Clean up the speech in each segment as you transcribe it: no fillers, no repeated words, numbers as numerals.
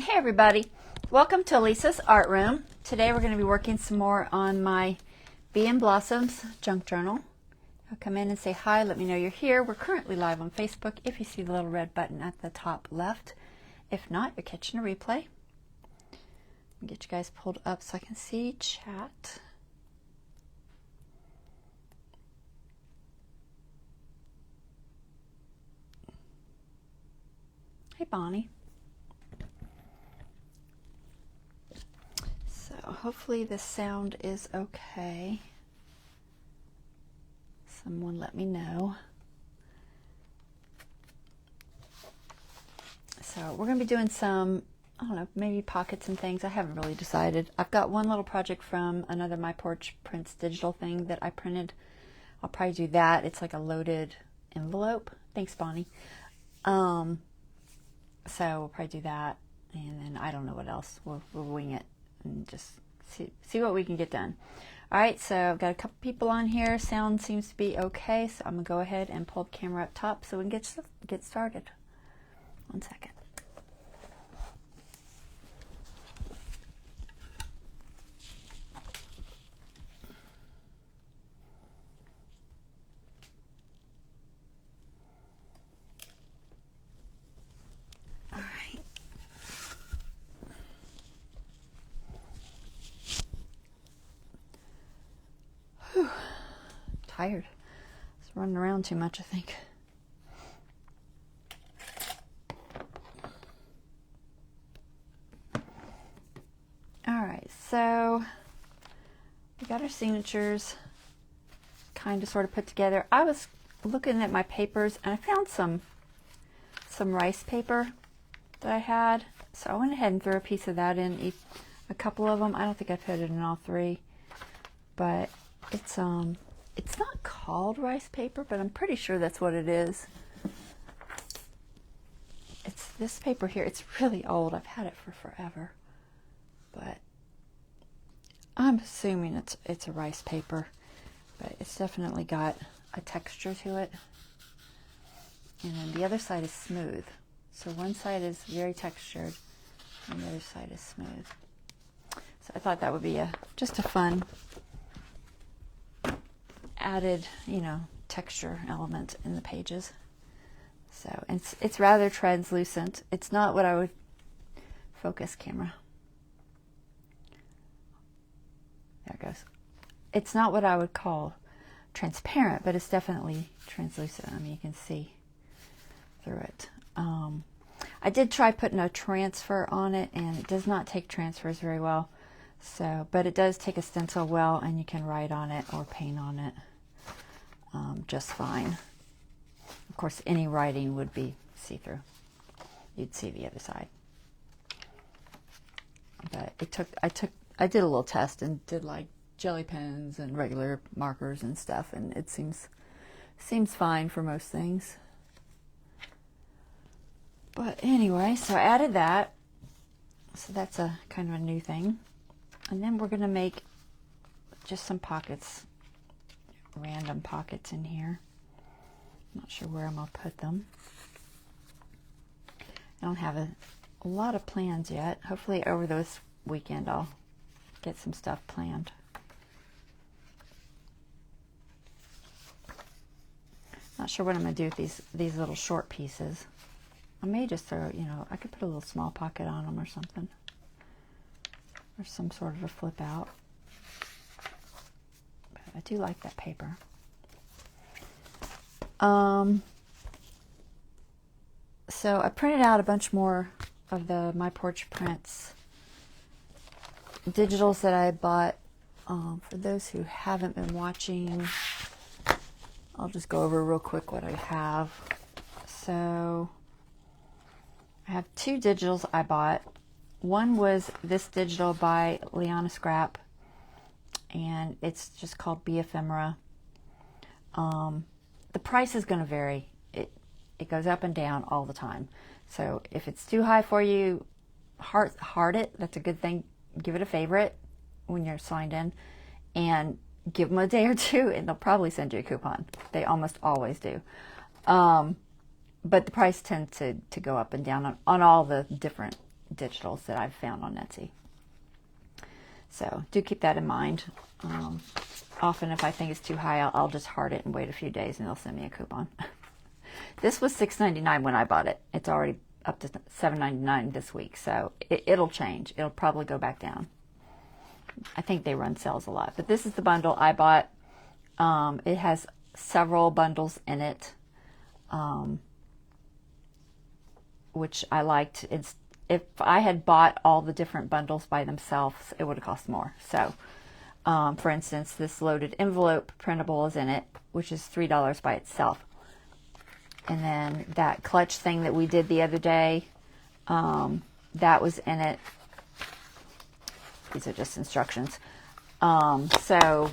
Hey everybody, welcome to Lisa's Art Room. Today we're going to be working some more on my Bee and Blossoms junk journal. I'll come in and say hi, let me know you're here. We're currently live on Facebook if you see the little red button at the top left. If not, you're catching a replay. Get you guys pulled up so I can see chat. Hey Bonnie. So hopefully the sound is okay. Someone let me know. So we're going to be doing some, I don't know, maybe pockets and things. I haven't really decided. I've got one little project from another My Porch Prints digital thing that I printed. I'll probably do that. It's like a loaded envelope. Thanks, Bonnie. So we'll probably do that, and then I don't know what else. We'll wing it and just see what we can get done. All right, so I've got a couple people on here. Sound seems to be okay, so I'm gonna go ahead and pull the camera up top so we can get started. 1 second. Tired. Just running around too much, I think. All right, so we got our signatures kind of sort of put together. I was looking at my papers and I found some rice paper that I had. So I went ahead and threw a piece of that in a couple of them. I don't think I put it in all three, but it's not called rice paper, but I'm pretty sure that's what it is. It's this paper here. It's really old. I've had it for forever, but I'm assuming it's a rice paper, but it's definitely got a texture to it. And then the other side is smooth. So one side is very textured and the other side is smooth. So I thought that would be just a fun added, texture element in the pages. So it's rather translucent. It's not what I would focus camera. There it goes. It's not what I would call transparent, but it's definitely translucent. I mean, you can see through it. I did try putting a transfer on it, and it does not take transfers very well. So, but it does take a stencil well, and you can write on it or paint on it just fine. Of course, any writing would be see-through. You'd see the other side. But I did a little test and did like jelly pens and regular markers and stuff, and it seems fine for most things. But anyway, so I added that. So that's a kind of a new thing. And then we're going to make just some pockets, random pockets in here. Not sure where I'm going to put them. I don't have a lot of plans yet. Hopefully over this weekend I'll get some stuff planned. Not sure what I'm going to do with these little short pieces. I may just throw, I could put a little small pocket on them or something. Or some sort of a flip out. But I do like that paper. So I printed out a bunch more of the My Porch Prints digitals that I bought. For those who haven't been watching, I'll just go over real quick what I have. So I have two digitals I bought. One was this digital by Liana Scrap, and it's just called Bee Ephemera. The price is going to vary. It goes up and down all the time. So if it's too high for you, heart it. That's a good thing. Give it a favorite when you're signed in, and give them a day or two, and they'll probably send you a coupon. They almost always do. But the price tends to go up and down on all the different digitals that I've found on Etsy. So do keep that in mind. Often if I think it's too high, I'll just heart it and wait a few days and they'll send me a coupon. This was $6.99 when I bought it. It's already up to $7.99 this week, so it'll change. It'll probably go back down. I think they run sales a lot. But this is the bundle I bought. It has several bundles in it, which I liked. If I had bought all the different bundles by themselves, it would have cost more. So, for instance, this loaded envelope printable is in it, which is $3 by itself. And then that clutch thing that we did the other day, that was in it. These are just instructions. So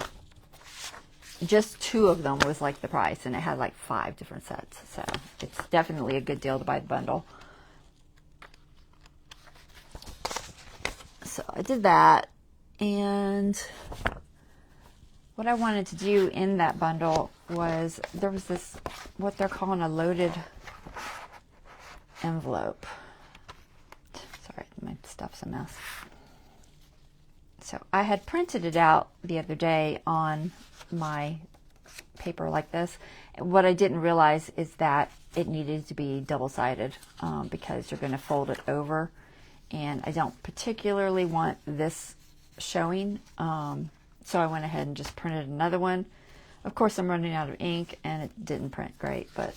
just 2 of them was like the price, and it had like 5 different sets. So it's definitely a good deal to buy the bundle. So I did that, and what I wanted to do in that bundle was, there was this, what they're calling a loaded envelope. Sorry, my stuff's a mess. So I had printed it out the other day on my paper like this. What I didn't realize is that it needed to be double-sided because you're going to fold it over. And I don't particularly want this showing. So I went ahead and just printed another one. Of course, I'm running out of ink and it didn't print great, but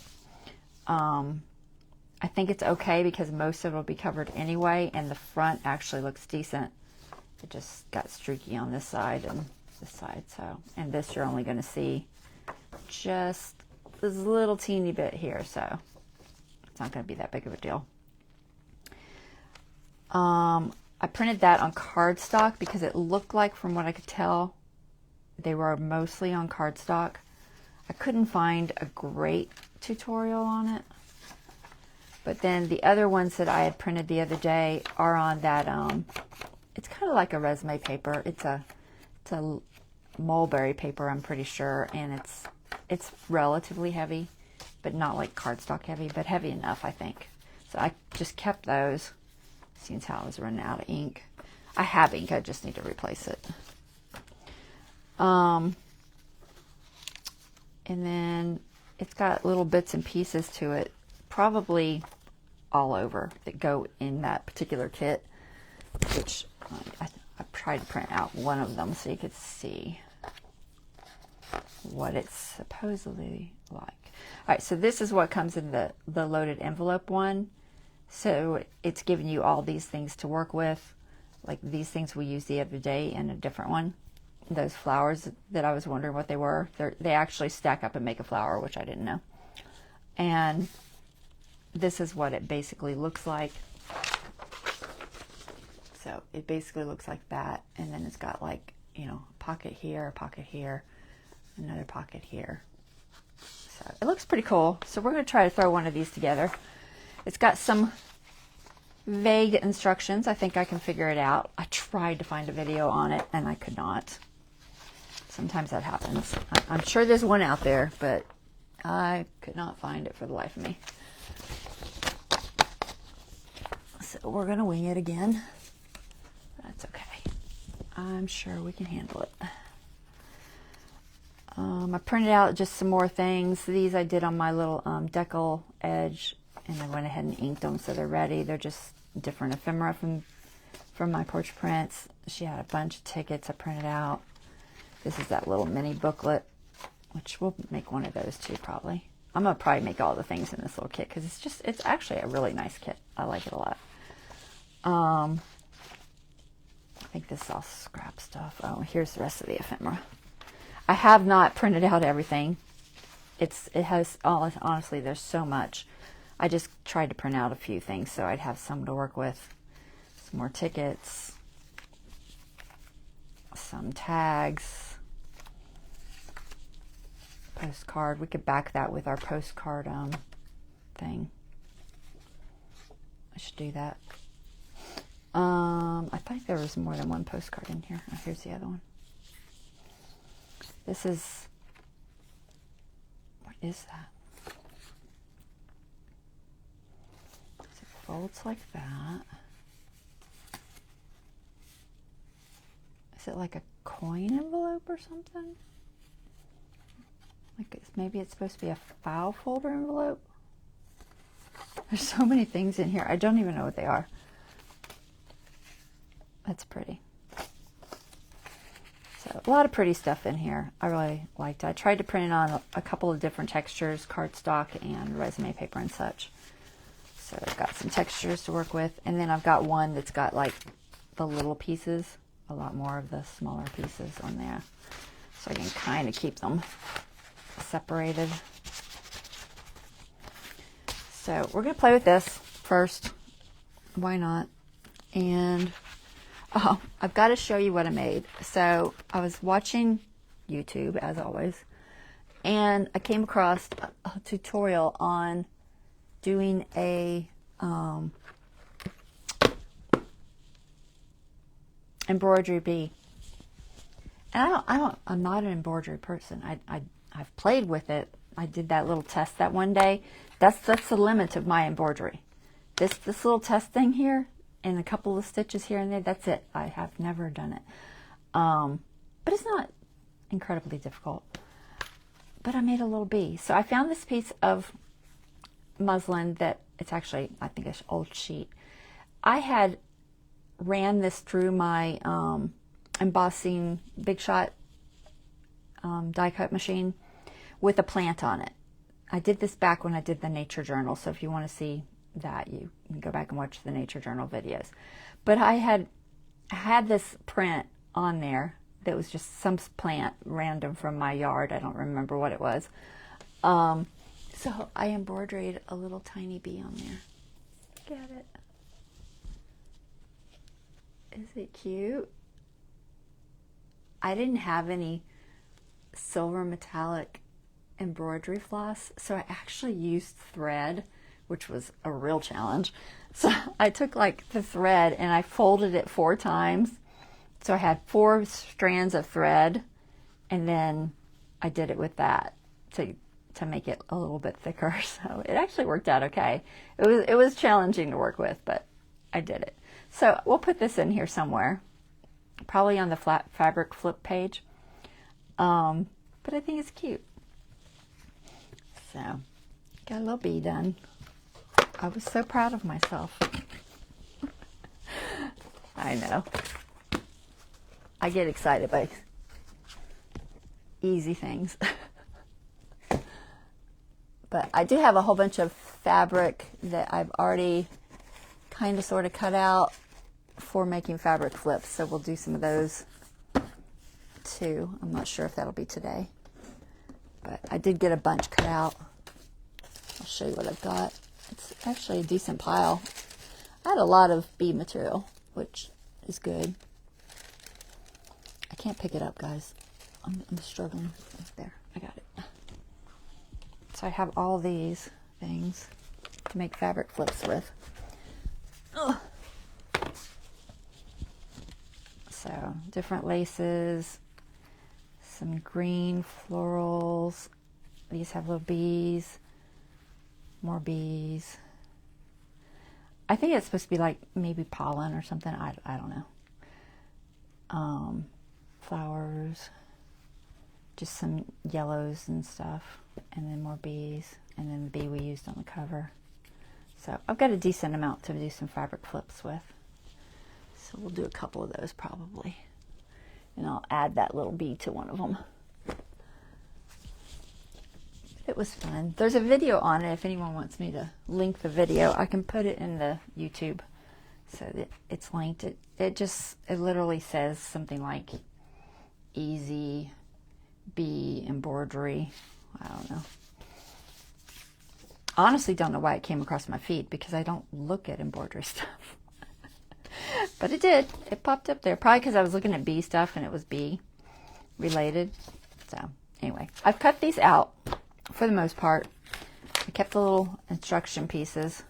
I think it's okay because most of it will be covered anyway, and the front actually looks decent. It just got streaky on this side and this side. So, and this you're only going to see just this little teeny bit here, so it's not going to be that big of a deal. I printed that on cardstock because it looked like, from what I could tell, they were mostly on cardstock. I couldn't find a great tutorial on it. But then the other ones that I had printed the other day are on that, it's kind of like a resume paper. It's a mulberry paper, I'm pretty sure, and it's relatively heavy, but not like cardstock heavy, but heavy enough, I think. So I just kept those, since how I was running out of ink. I have ink, I just need to replace it. And then it's got little bits and pieces to it, probably all over, that go in that particular kit, which I tried to print out one of them so you could see what it's supposedly like. All right, so this is what comes in the loaded envelope one. So it's giving you all these things to work with, like these things we used the other day in a different one. Those flowers that I was wondering what they were, they actually stack up and make a flower, which I didn't know. And this is what it basically looks like. So it basically looks like that, and then it's got, like, you know, a pocket here, another pocket here. So it looks pretty cool. So we're going to try to throw one of these together. It's got some vague instructions. I think I can figure it out. I tried to find a video on it, and I could not. Sometimes that happens. I'm sure there's one out there, but I could not find it for the life of me. So we're going to wing it again. That's okay. I'm sure we can handle it. I printed out just some more things. These I did on my little decal edge, and I went ahead and inked them so they're ready. They're just different ephemera from my Porch Prints. She had a bunch of tickets I printed out. This is that little mini booklet, which we'll make one of those too, probably. I'm going to probably make all the things in this little kit because it's actually a really nice kit. I like it a lot. I think this is all scrap stuff. Oh, here's the rest of the ephemera. I have not printed out everything. It has, honestly, there's so much. I just tried to print out a few things so I'd have some to work with. Some more tickets. Some tags. Postcard. We could back that with our postcard thing. I should do that. I think there was more than one postcard in here. Oh, here's the other one. This is, what is that? So it folds like that. Is it like a coin envelope or something? Like maybe it's supposed to be a file folder envelope. There's so many things in here. I don't even know what they are. That's pretty. So a lot of pretty stuff in here. I really liked it. I tried to print it on a couple of different textures, cardstock and resume paper and such. So I've got some textures to work with. And then I've got one that's got like the little pieces, a lot more of the smaller pieces on there. So I can kind of keep them separated. So we're going to play with this first. Why not? And I've got to show you what I made. So I was watching YouTube, as always, and I came across a tutorial on doing a embroidery bee. And I'm not an embroidery person. I've played with it. I did that little test that one day. That's the limit of my embroidery. This little test thing here, and a couple of stitches here and there, that's it. I have never done it. But it's not incredibly difficult. But I made a little bee. So I found this piece of muslin that, it's actually, I think it's old sheet. I had ran this through my embossing Big Shot die cut machine with a plant on it. I did this back when I did the nature journal, so if you want to see that, you can go back and watch the nature journal videos. But I had this print on there that was just some plant random from my yard. I don't remember what it was. So I embroidered a little tiny bee on there. Look at it. Is it cute? I didn't have any silver metallic embroidery floss, so I actually used thread, which was a real challenge. So I took like the thread and I folded it 4 times. So I had 4 strands of thread, and then I did it with that to make it a little bit thicker. So it actually worked out okay. It was challenging to work with, but I did it. So we'll put this in here somewhere, probably on the flat fabric flip page. But I think it's cute. So got a little bee done. I was so proud of myself. I know. I get excited by easy things. But I do have a whole bunch of fabric that I've already kind of sort of cut out for making fabric flips. So we'll do some of those too. I'm not sure if that'll be today. But I did get a bunch cut out. I'll show you what I've got. It's actually a decent pile. I had a lot of bead material, which is good. I can't pick it up, guys. I'm struggling. There, I got it. So I have all these things to make fabric flips with. Ugh. So different laces, some green florals. These have little bees, more bees. I think it's supposed to be like maybe pollen or something. I don't know. Flowers, just some yellows and stuff, and then more bees, and then the bee we used on the cover. So I've got a decent amount to do some fabric flips with. So we'll do a couple of those probably. And I'll add that little bee to one of them. It was fun. There's a video on it if anyone wants me to link the video. I can put it in the YouTube so that it's linked. It literally says something like easy bee embroidery. I don't know. I honestly don't know why it came across my feed because I don't look at embroidery stuff. But it did. It popped up there. Probably because I was looking at bee stuff and it was bee related. So anyway, I've cut these out for the most part. I kept the little instruction pieces,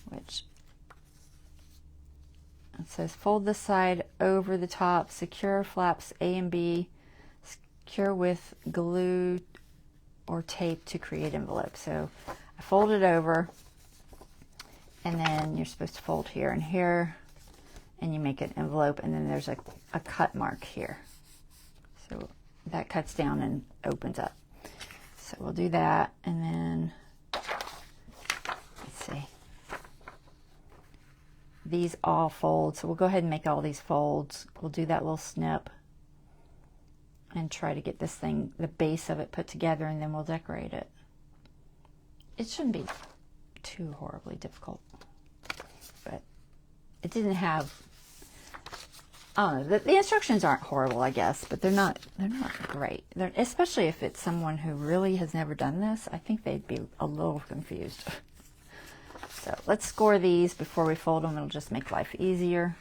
which it says fold the side over the top, secure flaps A and B, secure with glue or tape to create envelope. So I fold it over, and then you're supposed to fold here and here, and you make an envelope, and then there's a cut mark here. So that cuts down and opens up. So we'll do that, and then, let's see. These all fold, so we'll go ahead and make all these folds. We'll do that little snip and try to get this thing, the base of it, put together, and then we'll decorate it. It shouldn't be too horribly difficult, but it didn't have, I don't know, the instructions aren't horrible, I guess, but they're not great. Especially if it's someone who really has never done this, I think they'd be a little confused. So let's score these before we fold them. It'll just make life easier.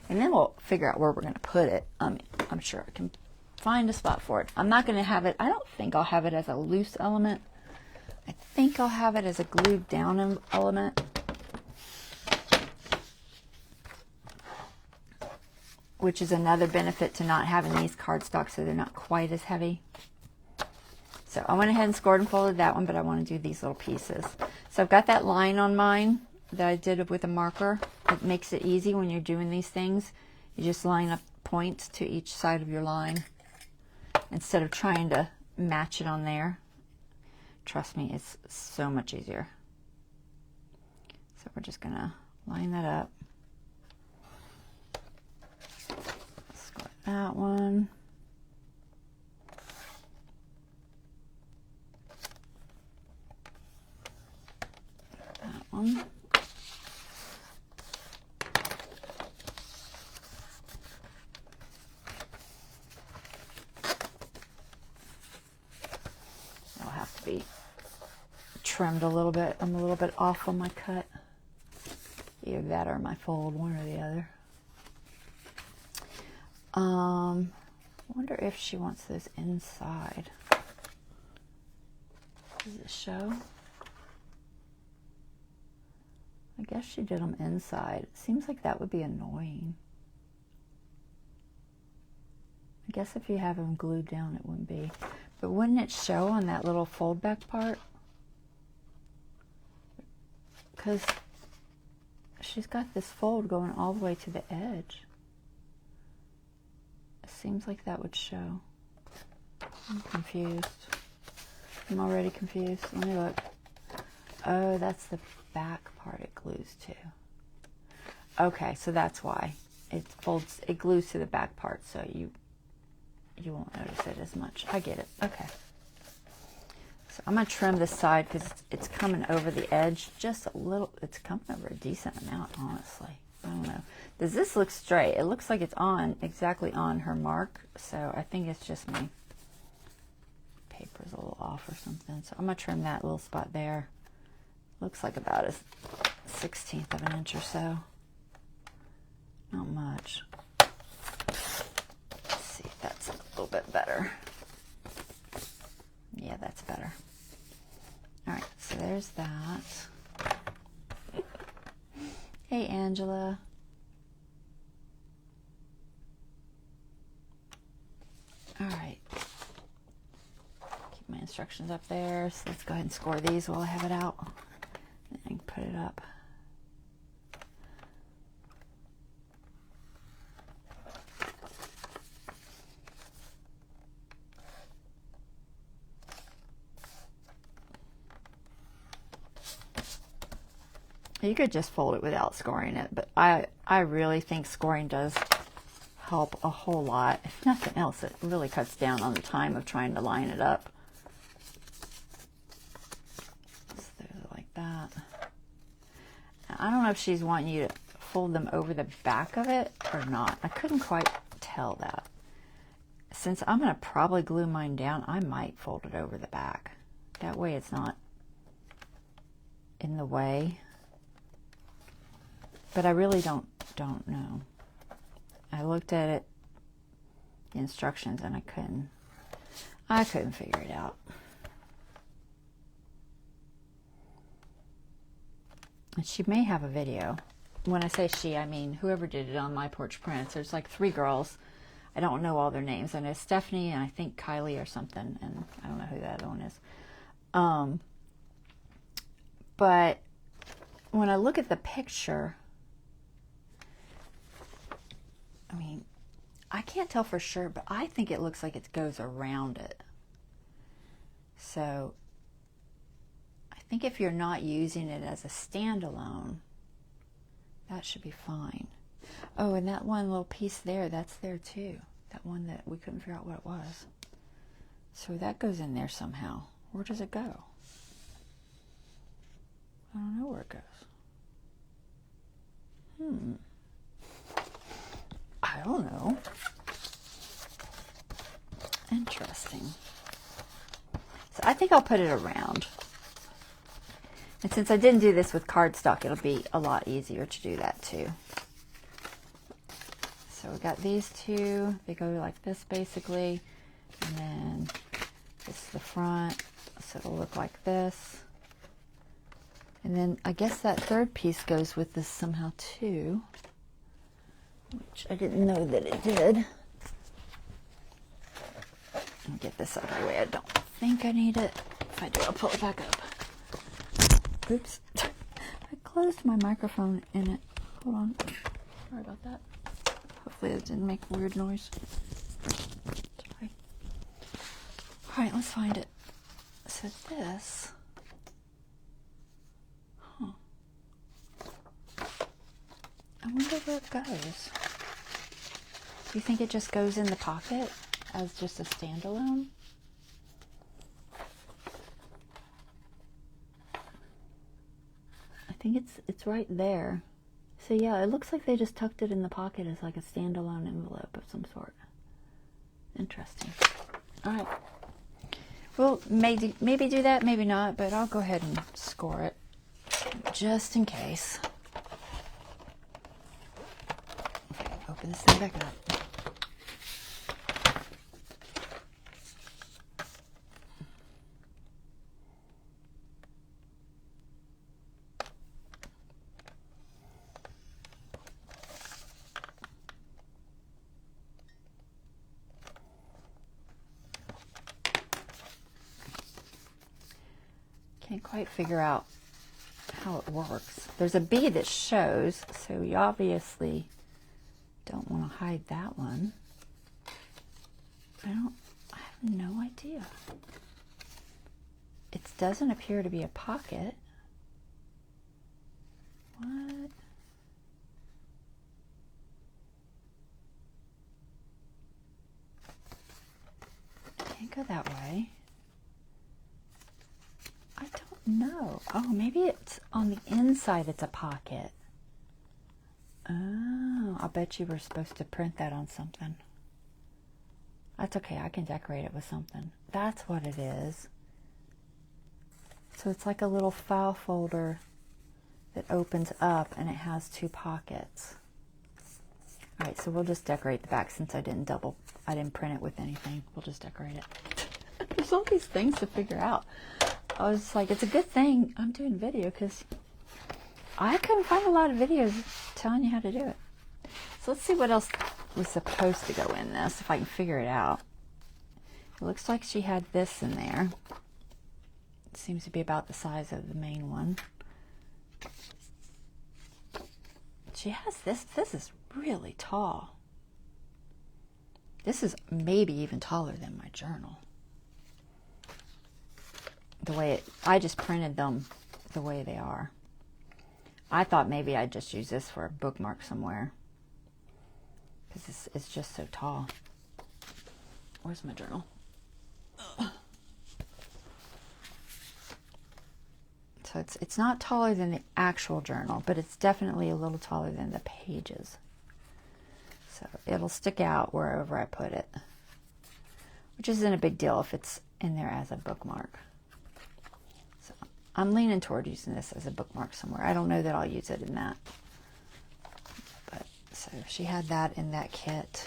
And then we'll figure out where we're going to put it. I'm sure I can find a spot for it. I'm not going to have it, I don't think I'll have it as a loose element. I think I'll have it as a glued down element. Which is another benefit to not having these cardstock, so they're not quite as heavy. So I went ahead and scored and folded that one, but I want to do these little pieces. So I've got that line on mine that I did with a marker. It makes it easy when you're doing these things. You just line up points to each side of your line instead of trying to match it on there. Trust me, it's so much easier. So we're just going to line that up. Score that one. One. I'll have to be trimmed a little bit. I'm a little bit off on my cut. Either that or my fold, one or the other. I wonder if she wants those inside. Does it show? I guess she did them inside. It seems like that would be annoying. I guess if you have them glued down, it wouldn't be. But wouldn't it show on that little fold back part? Because she's got this fold going all the way to the edge. It seems like that would show. I'm confused. I'm already confused. Let me look. Oh, that's the back part it glues to. Okay, so that's why it folds, it glues to the back part, so you won't notice it as much. I get it. Okay, so I'm gonna trim this side because it's coming over the edge just a little. It's coming over a decent amount, honestly. I don't know. Does this look straight? It looks like it's on exactly on her mark, so I think it's just my paper's a little off or something. So I'm gonna trim that little spot there. Looks like about a 1/16 of an inch or so. Not much. Let's see if that's a little bit better. Yeah, that's better. All right, so there's that. Hey, Angela. All right. Keep my instructions up there. So let's go ahead and score these while I have it out. And put it up. You could just fold it without scoring it, but I really think scoring does help a whole lot. If nothing else, it really cuts down on the time of trying to line it up. That. I don't know if she's wanting you to fold them over the back of it or not. I couldn't quite tell that. Since I'm going to probably glue mine down, I might fold it over the back. That way it's not in the way. But I really don't know. I looked at it, the instructions, and I couldn't figure it out. And she may have a video. When I say she, I mean whoever did it on My Porch Prints. There's like 3 girls. I don't know all their names. I know Stephanie and I think Kylie or something, and I don't know who the other one is. But when I look at the picture, I can't tell for sure, but I think it looks like it goes around it. So I think if you're not using it as a standalone, that should be fine. Oh, and that one little piece there, that's there too. That one that we couldn't figure out what it was. So that goes in there somehow. Where does it go? I don't know where it goes. I don't know. Interesting. So I think I'll put it around. And since I didn't do this with cardstock, it'll be a lot easier to do that too. So we got these two. They go like this basically. And then this is the front. So it'll look like this. And then I guess that third piece goes with this somehow too, which I didn't know that it did. I'll get this out of the way. I don't think I need it. If I do, I'll pull it back up. Oops. I closed my microphone in it. Hold on. Sorry about that. Hopefully it didn't make a weird noise. Sorry. Alright, let's find it. So this... I wonder where it goes. Do you think it just goes in the pocket as just a standalone? I think it's right there. So yeah, it looks like they just tucked it in the pocket as like a standalone envelope of some sort. Interesting. Alright. Well, maybe do that, maybe not, but I'll go ahead and score it just in case. Open this thing back up. Can't quite figure out how it works. There's a bee that shows, so you obviously don't want to hide that one. I have no idea. It doesn't appear to be a pocket. What? Can't go that way. I don't know. Oh, maybe it's on the inside it's a pocket. Oh, I bet you were supposed to print that on something. That's okay, I can decorate it with something. That's what it is. So it's like a little file folder that opens up and it has two pockets. Alright, so we'll just decorate the back since I didn't print it with anything. We'll just decorate it. There's all these things to figure out. I was like, it's a good thing I'm doing video because I couldn't find a lot of videos telling you how to do it. So let's see what else was supposed to go in this, if I can figure it out. It looks like she had this in there. It seems to be about the size of the main one. She has this. This is really tall. This is maybe even taller than my journal. The way I just printed them the way they are. I thought maybe I'd just use this for a bookmark somewhere. Because it's just so tall. Where's my journal? Ugh. So it's not taller than the actual journal, but it's definitely a little taller than the pages. So it'll stick out wherever I put it. Which isn't a big deal if it's in there as a bookmark. So I'm leaning toward using this as a bookmark somewhere. I don't know that I'll use it in that. But so she had that in that kit.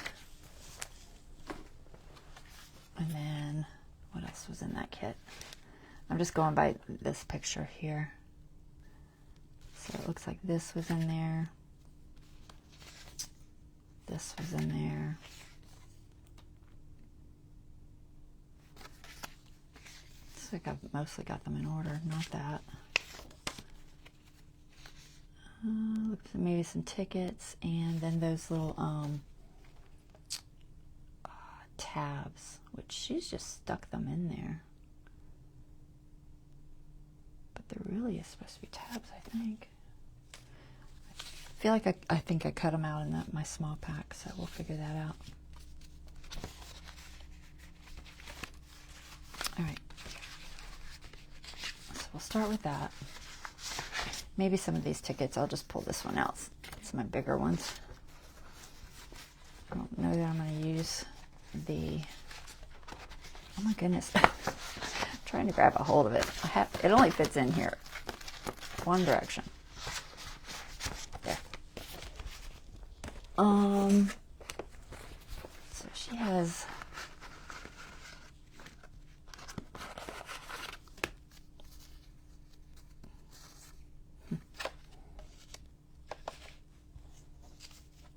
And then what else was in that kit? I'm just going by this picture here. So it looks like this was in there. This was in there. So I mostly got them in order, not that. Looks like maybe some tickets, and then those little tabs, which she's just stuck them in there. But there really is supposed to be tabs, I think. I feel like I think I cut them out in my small pack, so we'll figure that out. All right. So we'll start with that. Maybe some of these tickets, I'll just pull this one out. It's my bigger ones. I don't know that I'm going to use the... Oh my goodness. I'm trying to grab a hold of it. It only fits in here. One direction. There. So she has...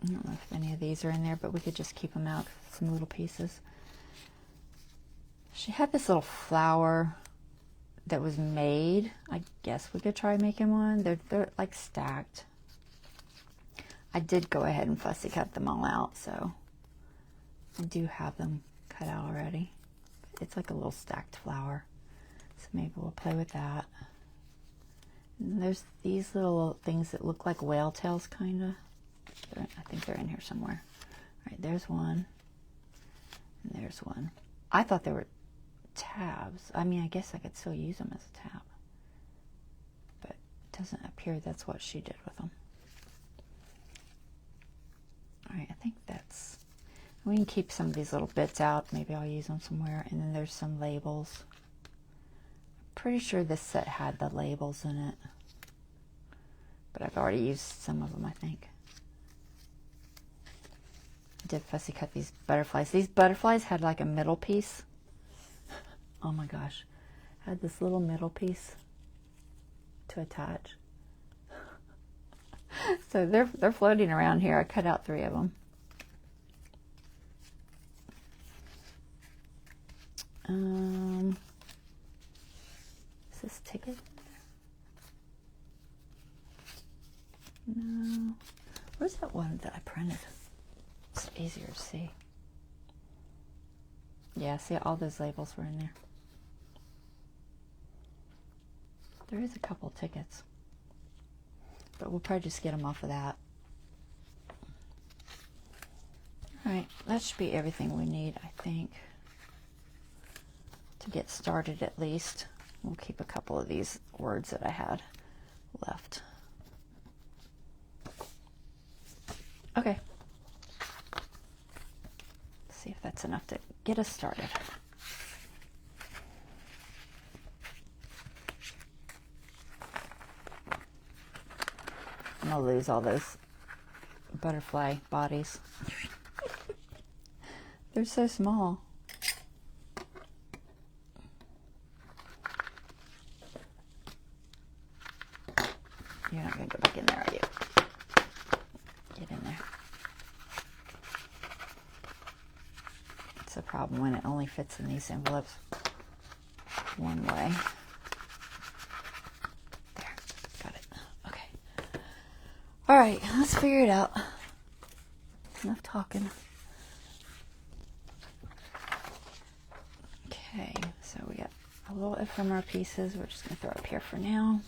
I don't know if any of these are in there, but we could just keep them out, some little pieces. She had this little flower that was made. I guess we could try making one. They're like stacked. I did go ahead and fussy cut them all out, so I do have them cut out already. It's like a little stacked flower, so maybe we'll play with that. And there's these little things that look like whale tails, kind of. I think they're in here somewhere. All right, there's one. And there's one. I thought they were tabs. I mean, I guess I could still use them as a tab. But it doesn't appear that's what she did with them. All right, I think that's... We can keep some of these little bits out. Maybe I'll use them somewhere. And then there's some labels. I'm pretty sure this set had the labels in it. But I've already used some of them, I think. I did fussy cut these butterflies. These butterflies had like a middle piece. Oh my gosh. Had this little middle piece to attach. So they're floating around here. I cut out 3 of them. Is this ticket? No. Where's that one that I printed? It's easier to see. Yeah, see, all those labels were in there. There is a couple tickets, but we'll probably just get them off of that. All right, that should be everything we need, I think, to get started at least. We'll keep a couple of these words that I had left. Okay. See if that's enough to get us started. I'm gonna lose all those butterfly bodies. They're so small. You're not gonna go back in there, are you? Get in there. It's a problem when it only fits in these envelopes one way. There, got it. Okay. All right, let's figure it out. Enough talking. Okay, so we got a little ephemera pieces. We're just gonna throw up here for now.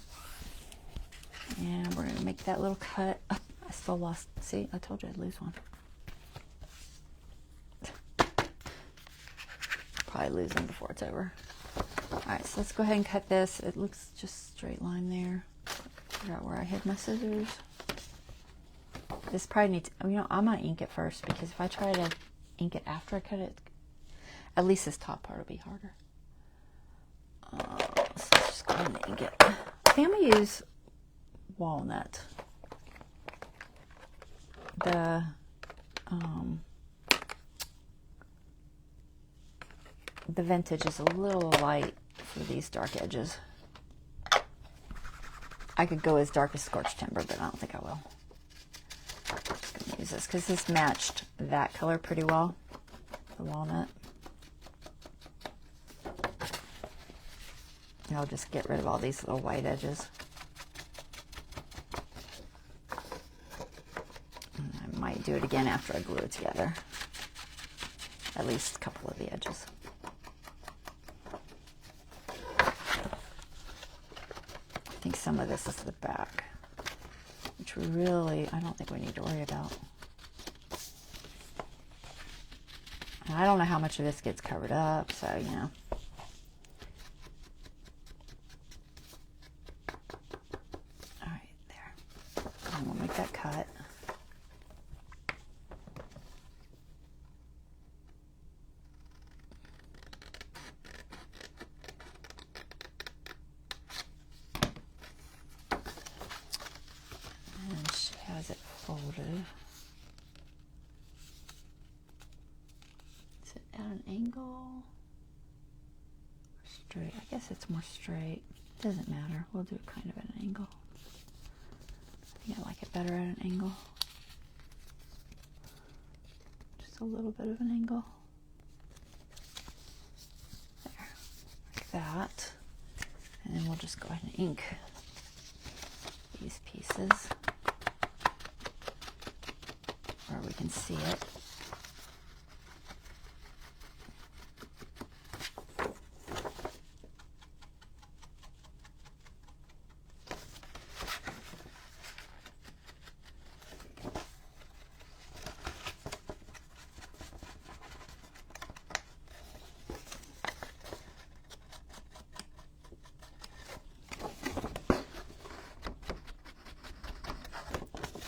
And we're gonna make that little cut. Oh, I still lost, see, I told you I'd lose one. Probably lose them before it's over. All right, so let's go ahead and cut this. It looks just straight line there. Figure out where I hid my scissors. This probably needs, you know, I'm gonna ink it first because if I try to ink it after I cut it, at least this top part will be harder. So let's just go ahead and ink it. I think I'm gonna use walnut. The vintage is a little light for these dark edges. I could go as dark as scorched timber, but I don't think I will. I'm just going to use this because this matched that color pretty well, the walnut. And I'll just get rid of all these little white edges. And I might do it again after I glue it together. at least a couple of the edges. I think some of this is the back, which we really, I don't think we need to worry about. And I don't know how much of this gets covered up, so, you know. All right, there. And we'll make that cut. And she has it folded. At an angle, straight. I guess it's more straight. Doesn't matter. We'll do it kind of at an angle. I think I like it better at an angle. Just a little bit of an angle. There, like that. And then we'll just go ahead and ink these pieces where we can see it.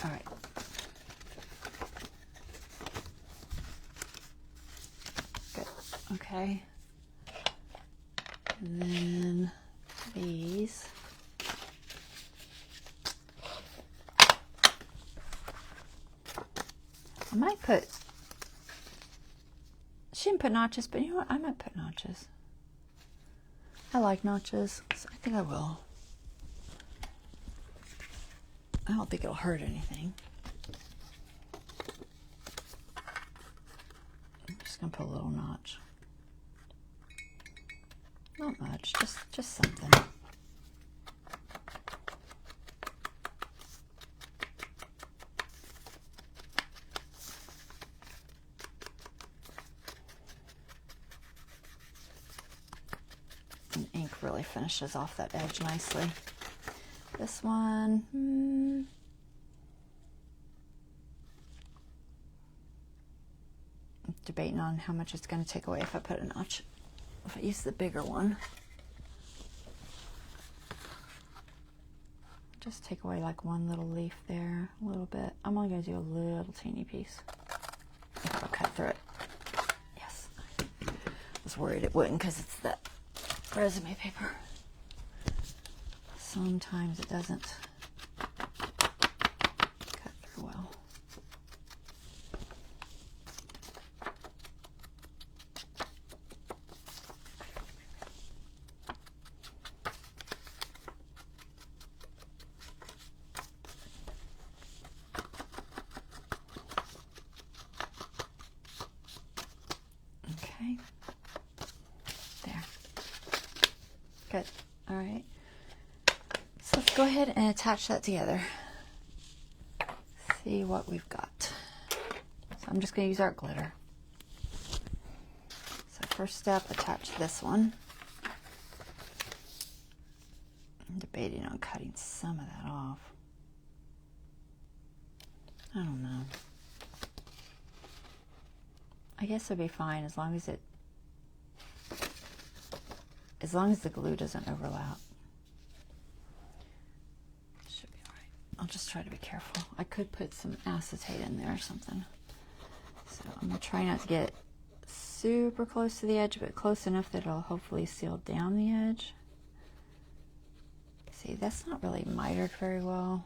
All right. Good. Okay. And then these. I might put, she didn't put notches, but you know what? I might put notches. I like notches, so I think I will. I don't think it'll hurt anything. I'm just gonna put a little notch. Not much, just something. And ink really finishes off that edge nicely. This one, I'm debating on how much it's going to take away if I put a notch. If I use the bigger one, just take away like one little leaf there, a little bit. I'm only going to do a little teeny piece. If I'll cut through it. Yes. I was worried it wouldn't because it's that resume paper. Sometimes it doesn't cut through well. Okay. There. Good. All right. So let's go ahead and attach that together. See what we've got. So I'm just going to use art glitter. So first step, attach this one. I'm debating on cutting some of that off. I don't know. I guess it'll be fine as long as the glue doesn't overlap. Should be all right. I'll just try to be careful. I could put some acetate in there or something. So I'm gonna try not to get super close to the edge, but close enough that it'll hopefully seal down the edge. See, that's not really mitered very well.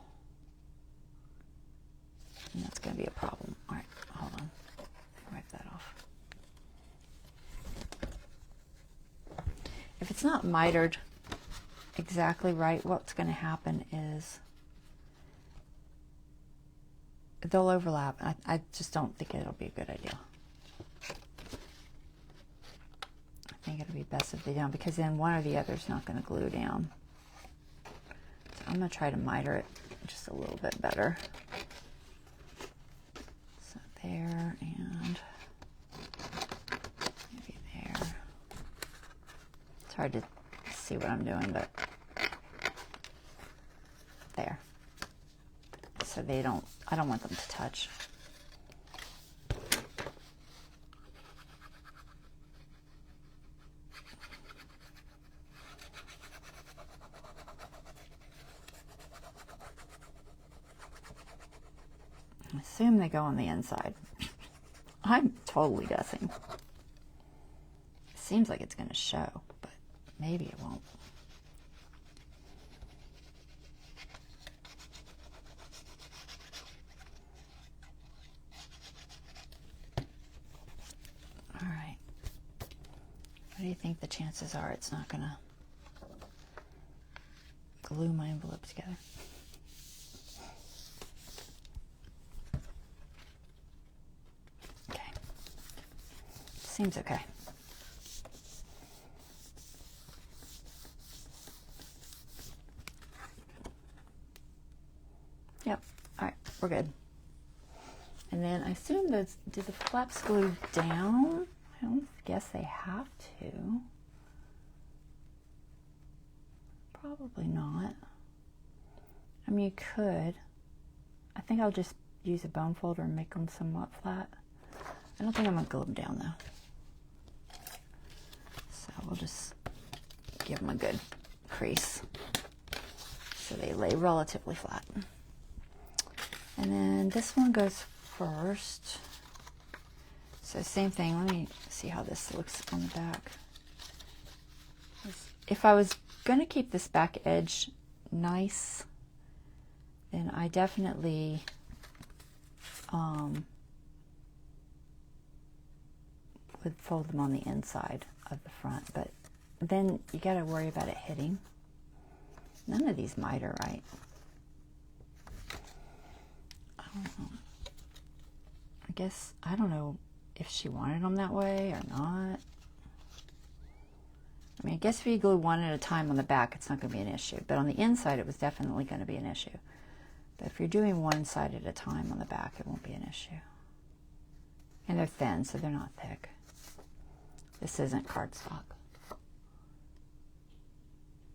And that's gonna be a problem. All right, hold on. Wipe that off. If it's not mitered exactly right, what's going to happen is they'll overlap. I just don't think it'll be a good idea. I think it'll be best if they don't, because then one or the other is not going to glue down. So I'm going to try to miter it just a little bit better. So there, and hard to see what I'm doing, but there. So they don't, I don't want them to touch. I assume they go on the inside. I'm totally guessing. It seems like it's going to show, but maybe it won't. All right. What do you think the chances are it's not going to glue my envelope together? Seems okay. Yep. All right, we're good. And then I assume those, do the flaps glue down? I don't guess they have to. Probably not. I mean, you could. I think I'll just use a bone folder and make them somewhat flat. I don't think I'm going to glue them down though. So we'll just give them a good crease so they lay relatively flat. And then this one goes first. So same thing, let me see how this looks on the back. If I was going to keep this back edge nice, then I definitely would fold them on the inside of the front, but then you got to worry about it hitting. None of these miter right. I don't know. I guess, I don't know if she wanted them that way or not. I mean, I guess if you glue one at a time on the back, it's not going to be an issue, but on the inside, it was definitely going to be an issue. But if you're doing one side at a time on the back, it won't be an issue. And they're thin, so they're not thick. This isn't cardstock.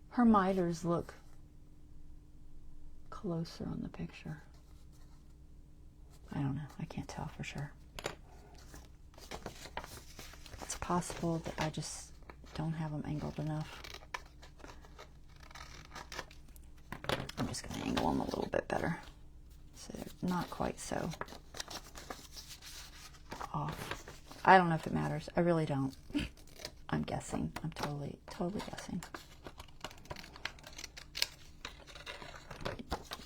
Her miters look closer on the picture. I don't know. I can't tell for sure. It's possible that I just don't have them angled enough. I'm just going to angle them a little bit better so they're not quite so off. I don't know if it matters. I really don't. I'm guessing. I'm totally guessing.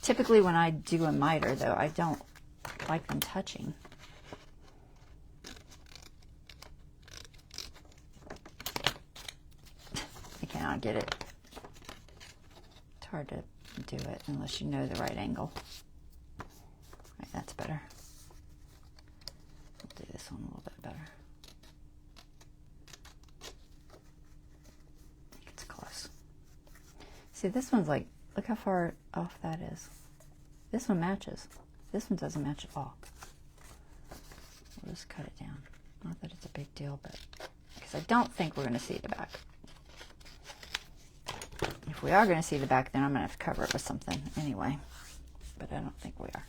Typically when I do a miter, though, I don't like them touching. I cannot get it. It's hard to do it unless you know the right angle. Right, that's better. I'll do this one a little bit better. It's close. See, this one's like, look how far off that is. This one matches. This one doesn't match at all. We'll just cut it down. Not that it's a big deal, but because I don't think we're going to see the back. If we are going to see the back, then I'm going to have to cover it with something anyway. But I don't think we are.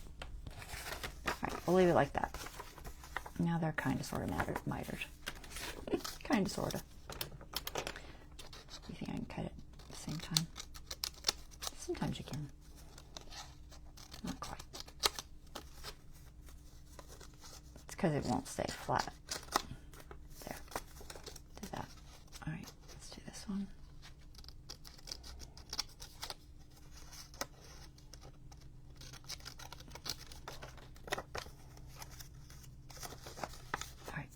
All right, we'll leave it like that. Now they're kind of sort of mitered. Kind of sort of. You think I can cut it at the same time? Sometimes you can. Not quite. It's because it won't stay flat. There. Do that. All right, let's do this one. All right.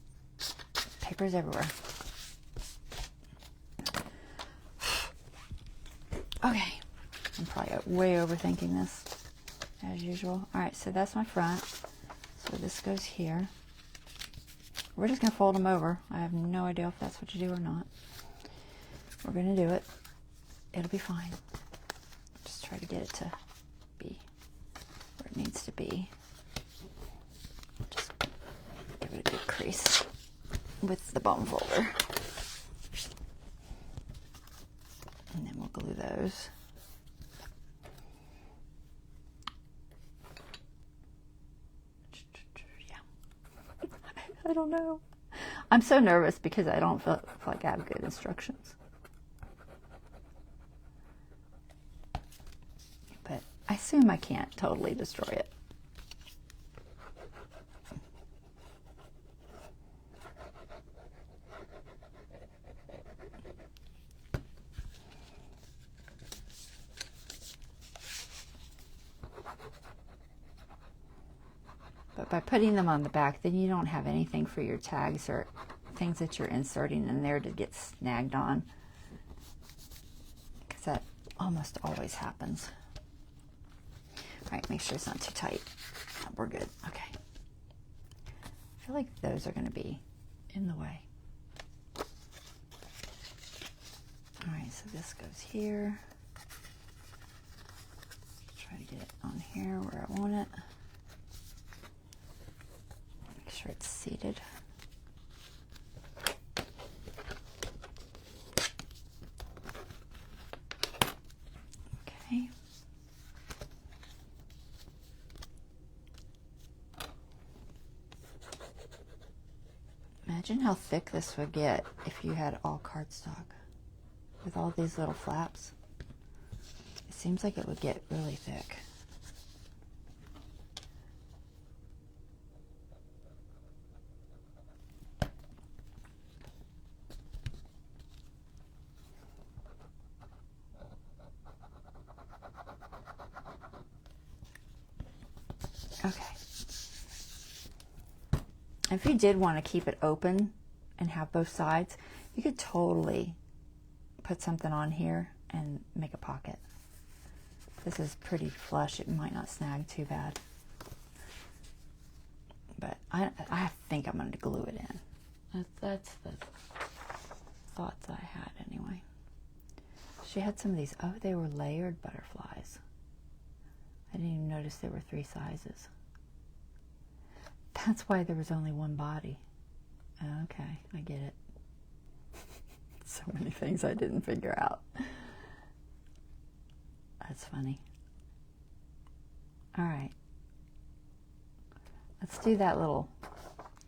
Papers everywhere. Okay. I'm probably way overthinking this, as usual. All right, so that's my front. So this goes here. We're just going to fold them over. I have no idea if that's what you do or not. We're going to do it. It'll be fine. Just try to get it to be where it needs to be. Just give it a good crease with the bone folder. those. Yeah. I don't know. I'm so nervous because I don't feel like I have good instructions. But I assume I can't totally destroy it. But by putting them on the back, then you don't have anything for your tags or things that you're inserting in there to get snagged on. Because that almost always happens. All right, make sure it's not too tight. We're good. Okay. I feel like those are going to be in the way. All right, so this goes here. Try to get it on here where I want it. Make sure it's seated. Okay. Imagine how thick this would get if you had all cardstock with all these little flaps. It seems like it would get really thick. Okay. If you did want to keep it open and have both sides, you could totally put something on here and make a pocket. This is pretty flush. It might not snag too bad. But I think I'm going to glue it in. That's the thoughts I had anyway. She had some of these. Oh, they were layered butterflies. I didn't even notice there were 3 sizes. That's why there was only one body. Okay, I get it. So many things I didn't figure out. That's funny. All right. Let's do that little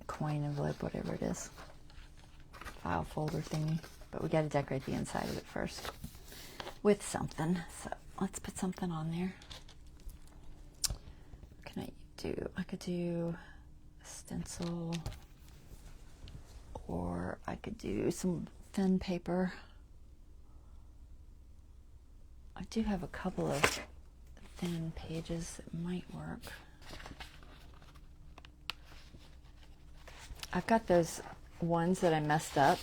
coin envelope, whatever it is. File folder thingy. But we got to decorate the inside of it first with something. So let's put something on there. What can I do? I could do a stencil, or I could do some thin paper. I do have a couple of thin pages that might work. I've got those ones that I messed up.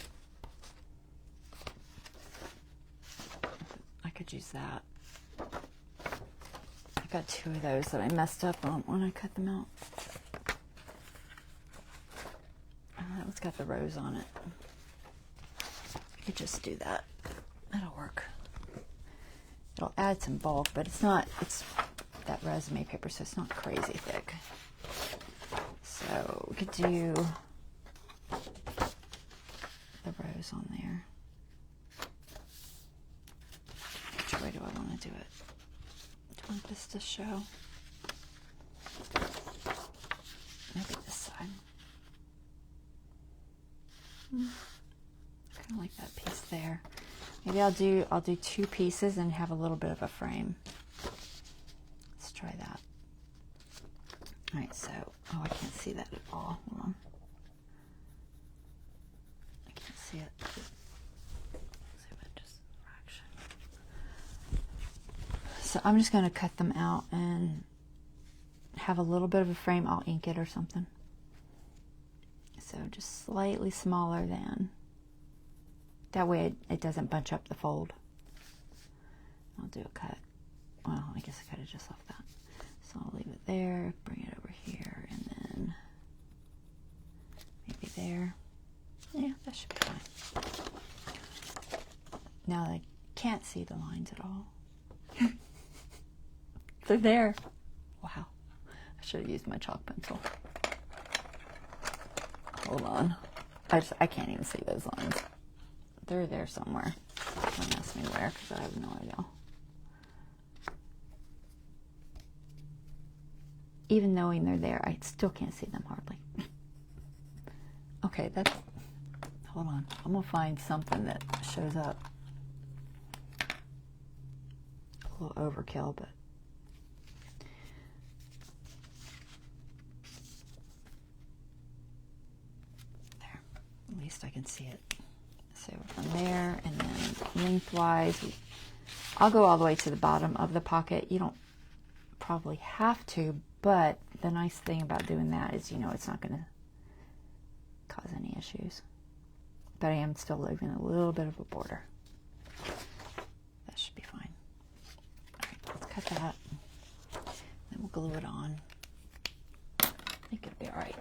I could use that. I've got 2 of those that I messed up on when I cut them out. That one's got the rose on it. I could just do that. That'll work. It'll add some bulk, but it's not, it's that resume paper, so it's not crazy thick. So we could do the rose on there. Which way do I want to do it? Do I want this to show? Maybe this side. Kind of like that piece there. Maybe I'll do 2 pieces and have a little bit of a frame. Let's try that. All right, so I can't see that at all. Hold on. I can't see it. Let's see if I just fraction. So I'm just going to cut them out and have a little bit of a frame. I'll ink it or something. So just slightly smaller than. That way it doesn't bunch up the fold. I'll do a cut. Well, I guess I could have just left that. So I'll leave it there, bring it over here, and then maybe there. Yeah, that should be fine. Now I can't see the lines at all. They're there. Wow. I should have used my chalk pencil. Hold on. I can't even see those lines. They're there somewhere. Don't ask me where, because I have no idea. even knowing they're there, I still can't see them hardly. Okay, that's, hold on. I'm gonna find something that shows up. A little overkill, but there. At least I can see it. So from there, and then lengthwise, I'll go all the way to the bottom of the pocket. You don't probably have to, but the nice thing about doing that is, you know, it's not going to cause any issues. But I am still leaving a little bit of a border. That should be fine. All right, let's cut that. Then we'll glue it on. I think it'll be all right.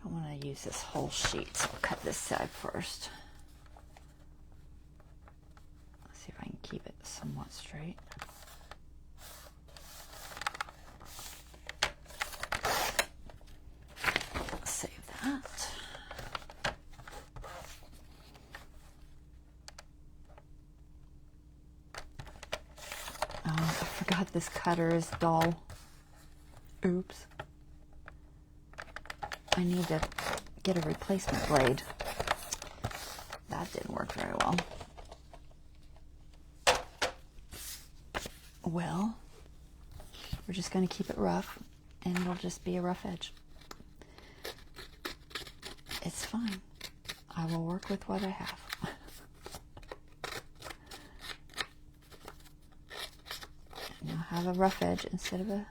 I want to use this whole sheet, so I'll cut this side first. Let's see if I can keep it somewhat straight. Save that. Oh, I forgot this cutter is dull. Oops. I need to get a replacement blade. That didn't work very well. Well, we're just going to keep it rough, and it'll just be a rough edge. It's fine. I will work with what I have. Now have a rough edge instead of a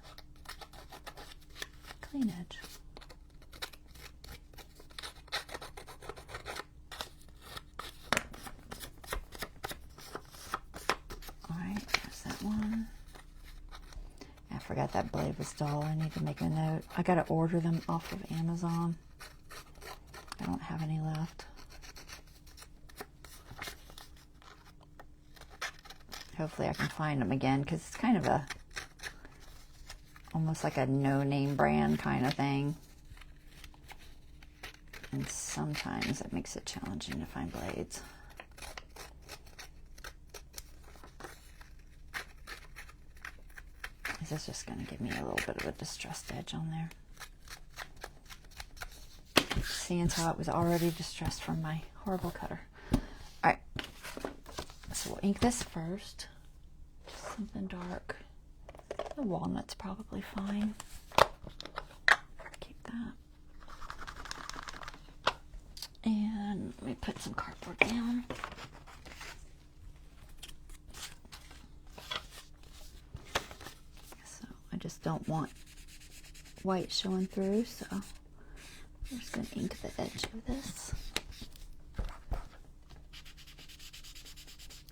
clean edge. I forgot that blade was dull. I need to make a note. I got to order them off of Amazon. I don't have any left. Hopefully I can find them again, because it's kind of a, almost like a no-name brand kind of thing. And sometimes it makes it challenging to find blades. This is just going to give me a little bit of a distressed edge on there. Seeing how it was already distressed from my horrible cutter. Alright, so we'll ink this first. Just something dark. The walnut's probably fine. Keep that. And let me put some cardboard down. I just don't want white showing through, so I'm just going to ink the edge of this.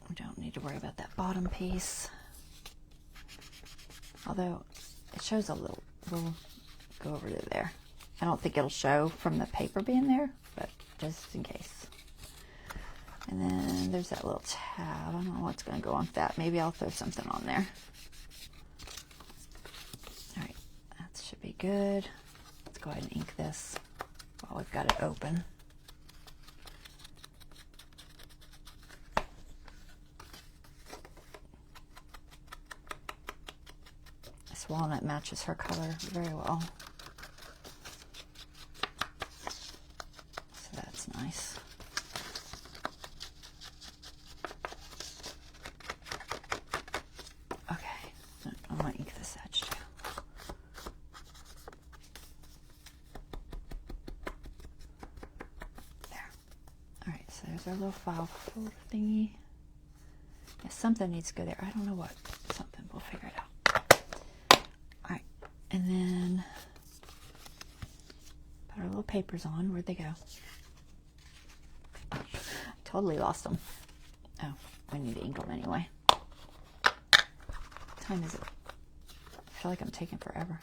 We don't need to worry about that bottom piece. Although it shows a little, we'll go over to there. I don't think it'll show from the paper being there, but just in case. And then there's that little tab. I don't know what's going to go on with that. Maybe I'll throw something on there. Alright, that should be good. Let's go ahead and ink this while we've got it open. This walnut matches her color very well. So that's nice. Okay, I'm going to ink this edge too. There. Alright, so there's our little file folder thingy. Yeah, something needs to go there. I don't know what. Something. We'll figure it out. Alright, and then put our little papers on. Where'd they go? Totally lost them. Oh, we need to ink them anyway. What time is it? I feel like I'm taking forever.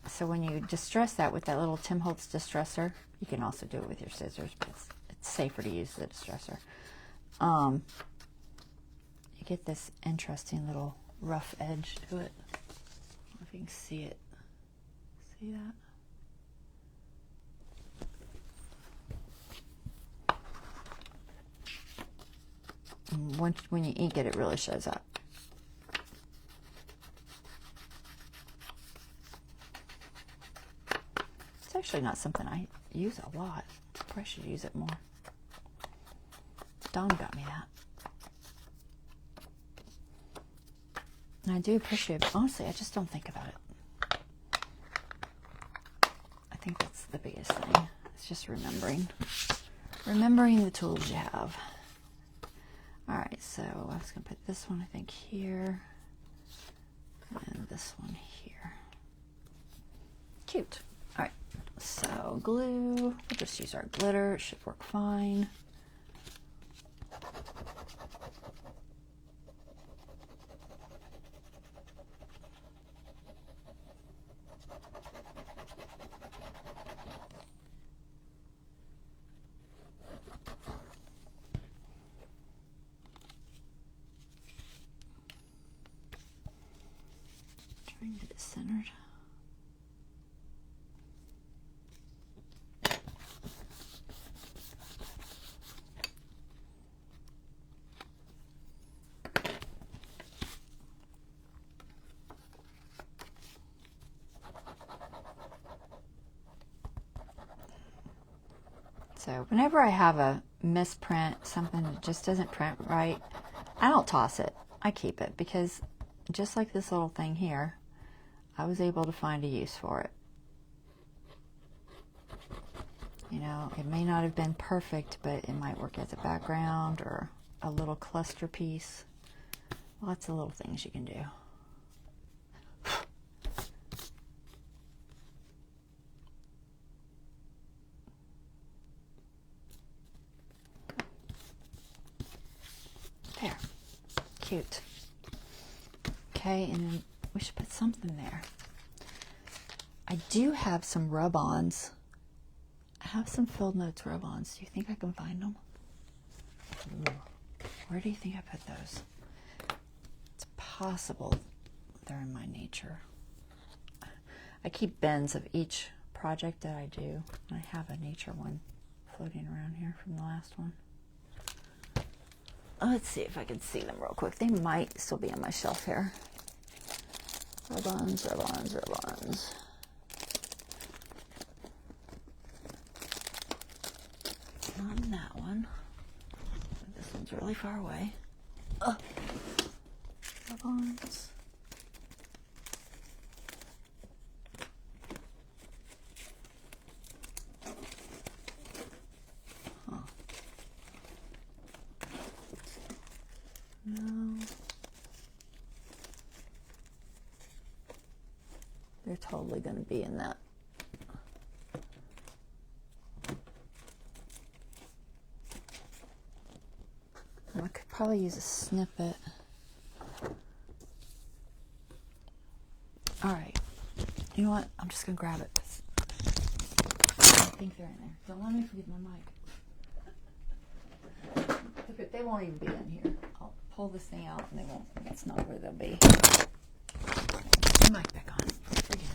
So when you distress that with that little Tim Holtz distressor, you can also do it with your scissors, but it's safer to use the distressor. You get this interesting little rough edge to it. I don't know if you can see it. See that? when you ink it, it really shows up. It's actually not something I use a lot. I probably should use it more. Dawn got me that. And I do appreciate it. Honestly, I just don't think about it. I think that's the biggest thing. It's just remembering the tools you have. All right, so I was going to put this one, I think, here, and this one here. Cute. All right, so glue. We'll just use our glitter. It should work fine. Trying to get it centered. So whenever I have a misprint, something that just doesn't print right, I don't toss it. I keep it because just like this little thing here, I was able to find a use for it. You know, it may not have been perfect, but it might work as a background or a little cluster piece. Lots of little things you can do. There. Cute. Okay, and then we should put something there. I do have some rub-ons. I have some Field Notes rub-ons. Do you think I can find them? Ooh. Where do you think I put those? It's possible they're in my nature. I keep bins of each project that I do. I have a nature one floating around here from the last one. Let's see if I can see them real quick. They might still be on my shelf here. Rub-ons, rub-ons, rub-ons. Not in that one. This one's really far away. Rub-ons. No. They're totally going to be in that. I could probably use a snippet. All right. You know what? I'm just going to grab it. I think they're in there. Don't let me forget my mic. They won't even be in here. I'll pull this thing out and they won't. That's not where they'll be. Put my mic back on. Forget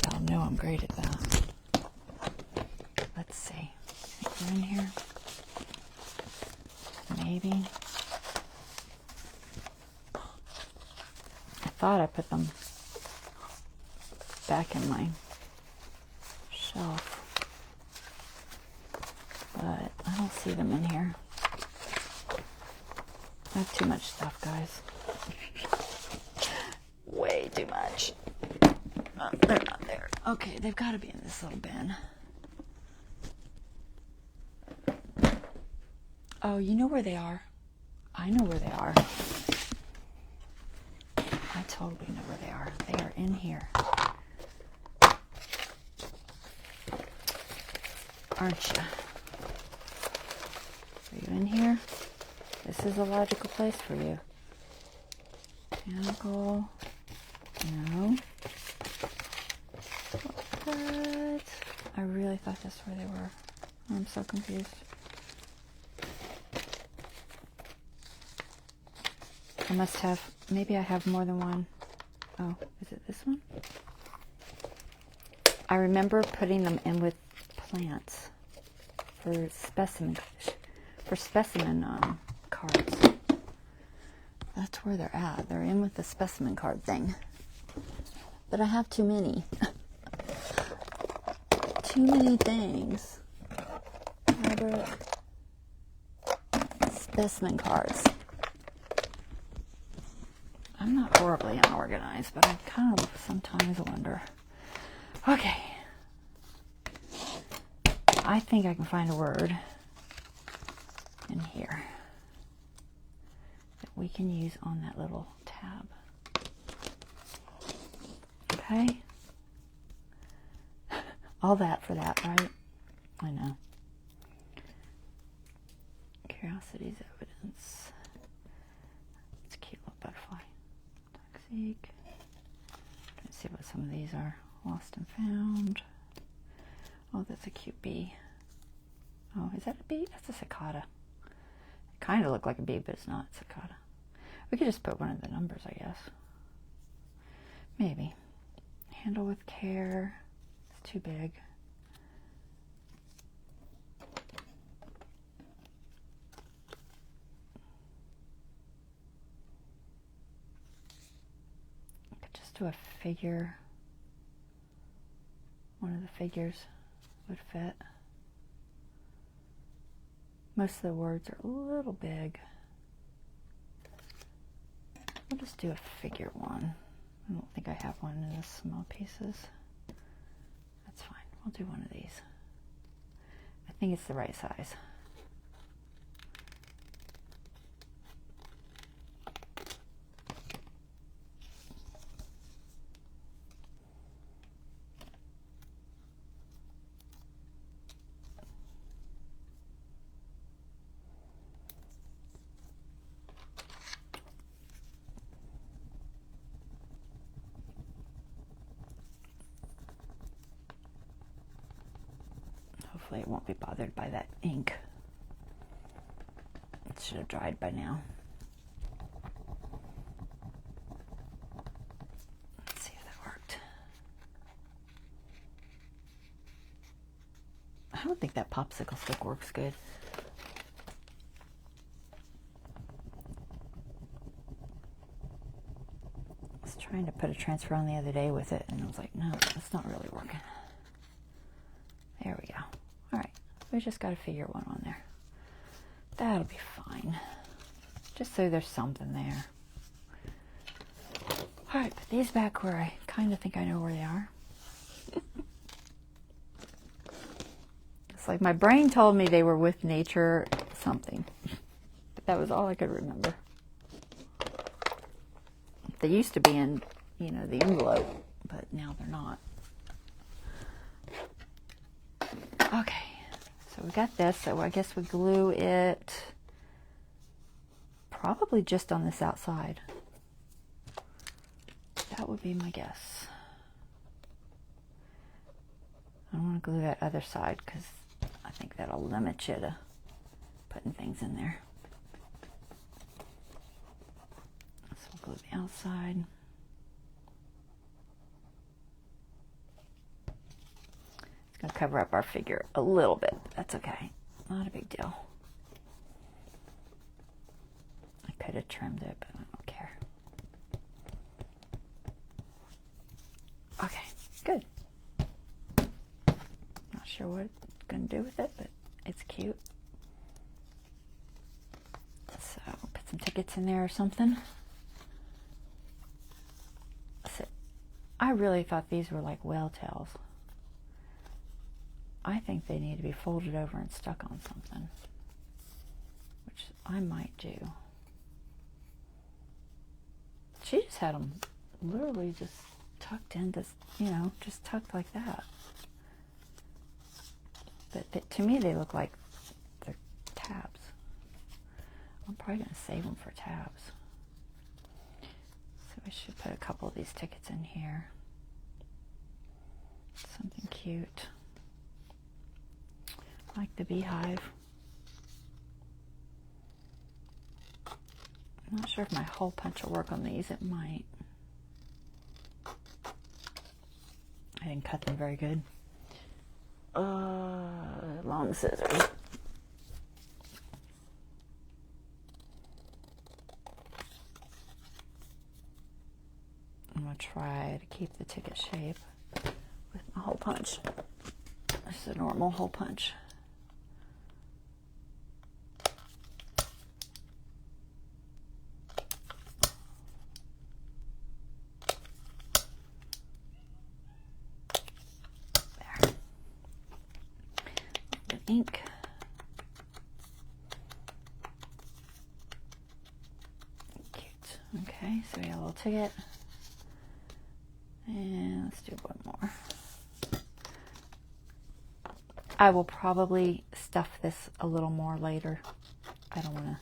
it. Y'all know I'm great at that. Let's see. Think they're in here? Maybe. I thought I put them back in my shelf, but I don't see them in here. I have too much stuff, guys. Way too much. Oh, they're not there. Okay, they've got to be in this little bin. Oh, you know where they are? I know where they are. I totally know where they are. They are in here. Aren't you? Are you in here? This is a logical place for you. Mechanical. No. What? I really thought that's where they were. I'm so confused. I must have, maybe I have more than one. Oh, is it this one? I remember putting them in with plants for specimen cards. That's where they're at. They're in with the specimen card thing. But I have too many. Too many things. Elaborate specimen cards. I'm not horribly unorganized, but I kind of sometimes wonder. Okay. I think I can find a word in here that we can use on that little tab. Okay? All that for that, right? I know. Curiosity's evidence. It's a cute little butterfly. Toxic. Let's see what some of these are. Lost and found. Oh, that's a cute bee. Oh, is that a bee? That's a cicada. It kind of looked like a bee, but it's not a cicada. We could just put one of the numbers, I guess. Maybe. Handle with care. It's too big. I could just do a figure. One of the figures would fit. Most of the words are a little big. We'll just do a figure one. I don't think I have one in the small pieces. That's fine. We'll do one of these. I think it's the right size. Hopefully it won't be bothered by that ink. It should have dried by now. Let's see if that worked. I don't think that popsicle stick works good. I was trying to put a transfer on the other day with it, and I was like, no, it's not really working. There we go. All right, we just got to figure one on there. That'll be fine. Just so there's something there. All right, put these back where I kind of think I know where they are. It's like my brain told me they were with nature something. But that was all I could remember. They used to be in, you know, the envelope, but now they're not. Okay, so we got this, so I guess we glue it probably just on this outside. That would be my guess. I don't want to glue that other side because I think that'll limit you to putting things in there. So we'll glue the outside. It's going to cover up our figure a little bit. That's okay. Not a big deal. I could have trimmed it, but I don't care. Okay, good. Not sure what it's going to do with it, but it's cute. So put some tickets in there or something. So, I really thought these were like whale tails. I think they need to be folded over and stuck on something, which I might do. She just had them literally just tucked into, you know, just tucked like that. But to me, they look like they're tabs. I'm probably going to save them for tabs. So I should put a couple of these tickets in here. Something cute. Like the beehive. I'm not sure if my hole punch will work on these. It might. I didn't cut them very good. Long scissors. try to keep the ticket shape with my hole punch. This is a normal hole punch. There. The ink. Okay, so we got a little ticket, and let's do one more. I will probably stuff this a little more later. I don't want to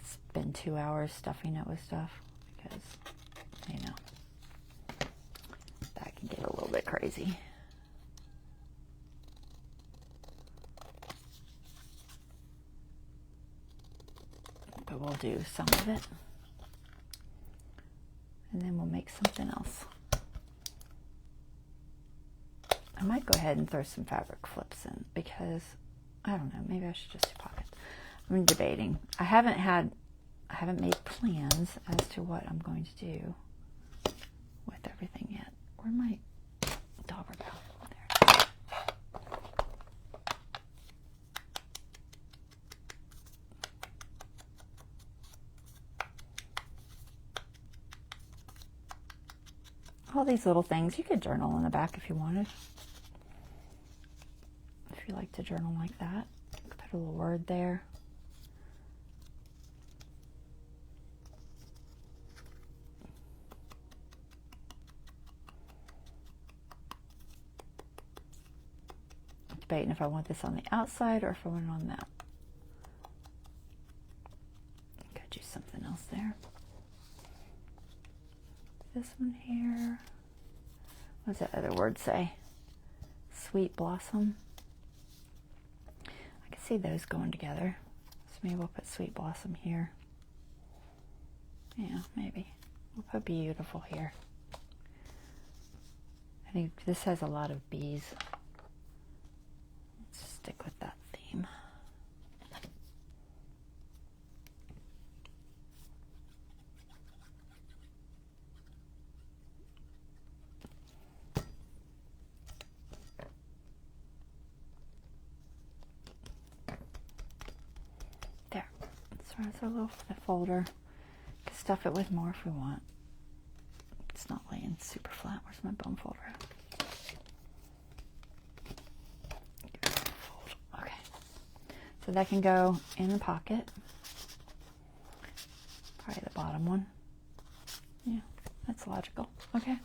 spend 2 hours stuffing it with stuff because, you know, that can get a little bit crazy. But we'll do some of it, and then we'll make something else. I might go ahead and throw some fabric flips in because, I don't know, maybe I should just do pockets. I'm debating. I haven't made plans as to what I'm going to do with everything yet. Where my dauber go? There. All these little things. You could journal in the back if you wanted. If you like to journal like that. Put a little word there. I'm debating if I want this on the outside or if I want it on that. Could do something else there. This one here. What does that other word say? Sweet blossom. I can see those going together. So maybe we'll put sweet blossom here. Yeah, maybe. We'll put beautiful here. I think this has a lot of bees. Let's stick with that theme. It's a little folder. Can stuff it with more if we want. It's not laying super flat. Where's my bone folder at? Okay. So that can go in the pocket. Probably the bottom one. Yeah, that's logical. Okay.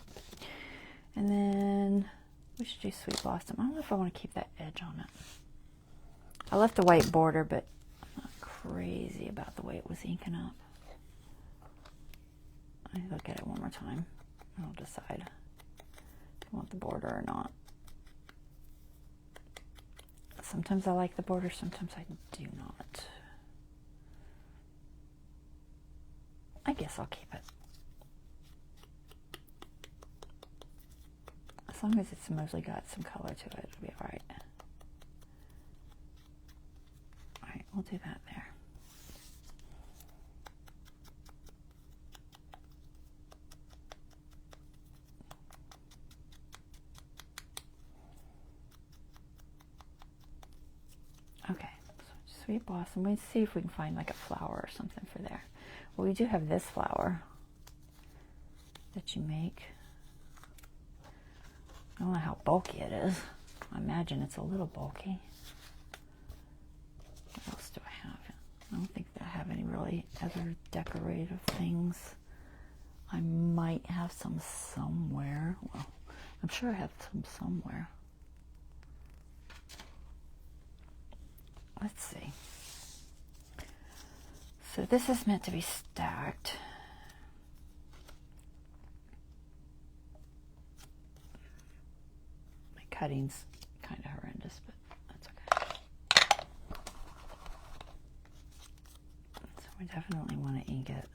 And then we should do sweet blossom. I don't know if I want to keep that edge on it. I left the white border, but crazy about the way it was inking up. I need to look at it one more time. I'll decide if I want the border or not. Sometimes I like the border, sometimes I do not. I guess I'll keep it. As long as it's mostly got some color to it, it'll be alright. Alright, we'll do that there. Okay, so sweet blossom. Let's see if we can find like a flower or something for there. Well, we do have this flower that you make. I don't know how bulky it is. I imagine it's a little bulky. What else do I have? I don't think that I have any really other decorative things. I might have some somewhere. Well, I'm sure I have some somewhere. Let's see. So this is meant to be stacked. My cutting's kind of horrendous, but that's okay. So we definitely want to ink it.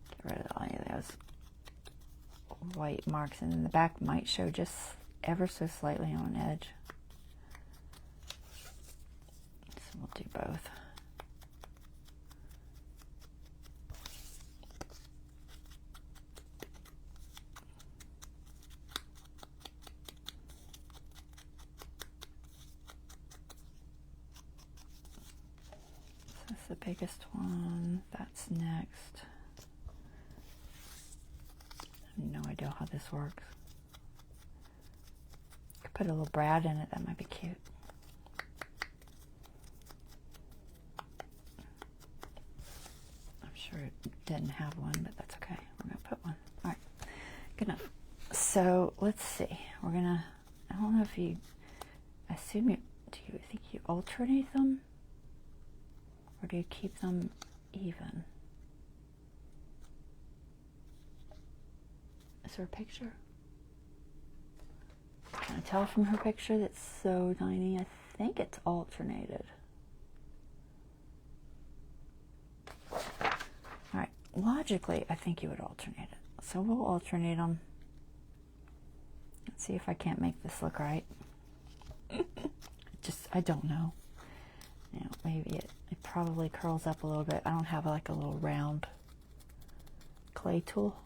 Get rid of all of those white marks, and then the back might show just ever so slightly on an edge. So we'll do both. the biggest one. That's next. I have no idea how this works. Could put a little brad in it. That might be cute. I'm sure it didn't have one, but that's okay. We're going to put one. All right. Good enough. So let's see. We're going to, I don't know if you, I assume you, do you think you alternate them? Or do you keep them even? Is there a picture? Can I tell from her picture that's so tiny? I think it's alternated. Alright, logically, I think you would alternate it. So we'll alternate them. Let's see if I can't make this look right. I don't know. You know, maybe it probably curls up a little bit. I don't have like a little round clay tool.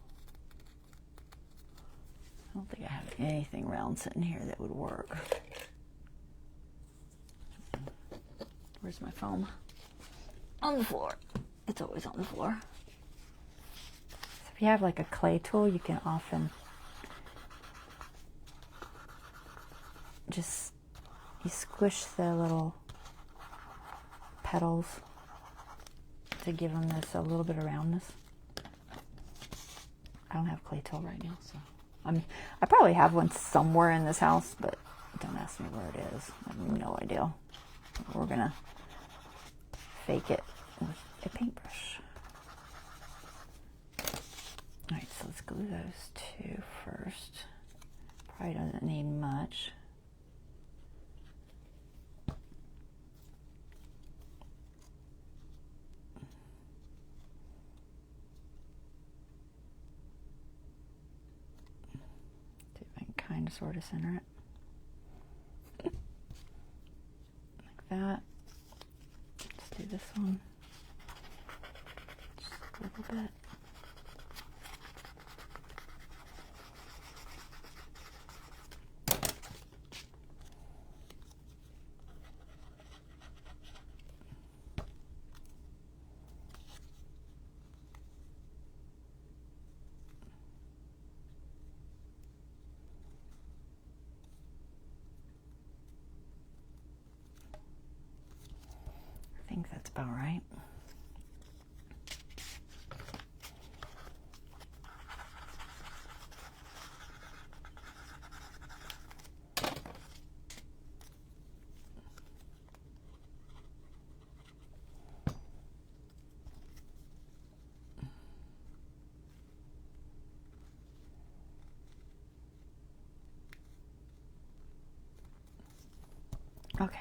I don't think I have anything round sitting here that would work. Where's my foam? On the floor. It's always on the floor. So if you have like a clay tool, you can often just, you squish the little petals to give them this a little bit of roundness. I don't have a clay tool right now, so I probably have one somewhere in this house, but don't ask me where it is. I have no idea. We're gonna fake it with a paintbrush. All right, so let's glue those two first. Probably doesn't need much. Kind of sort of center it like that. Let's do this one just a little bit. I think that's about right. Okay.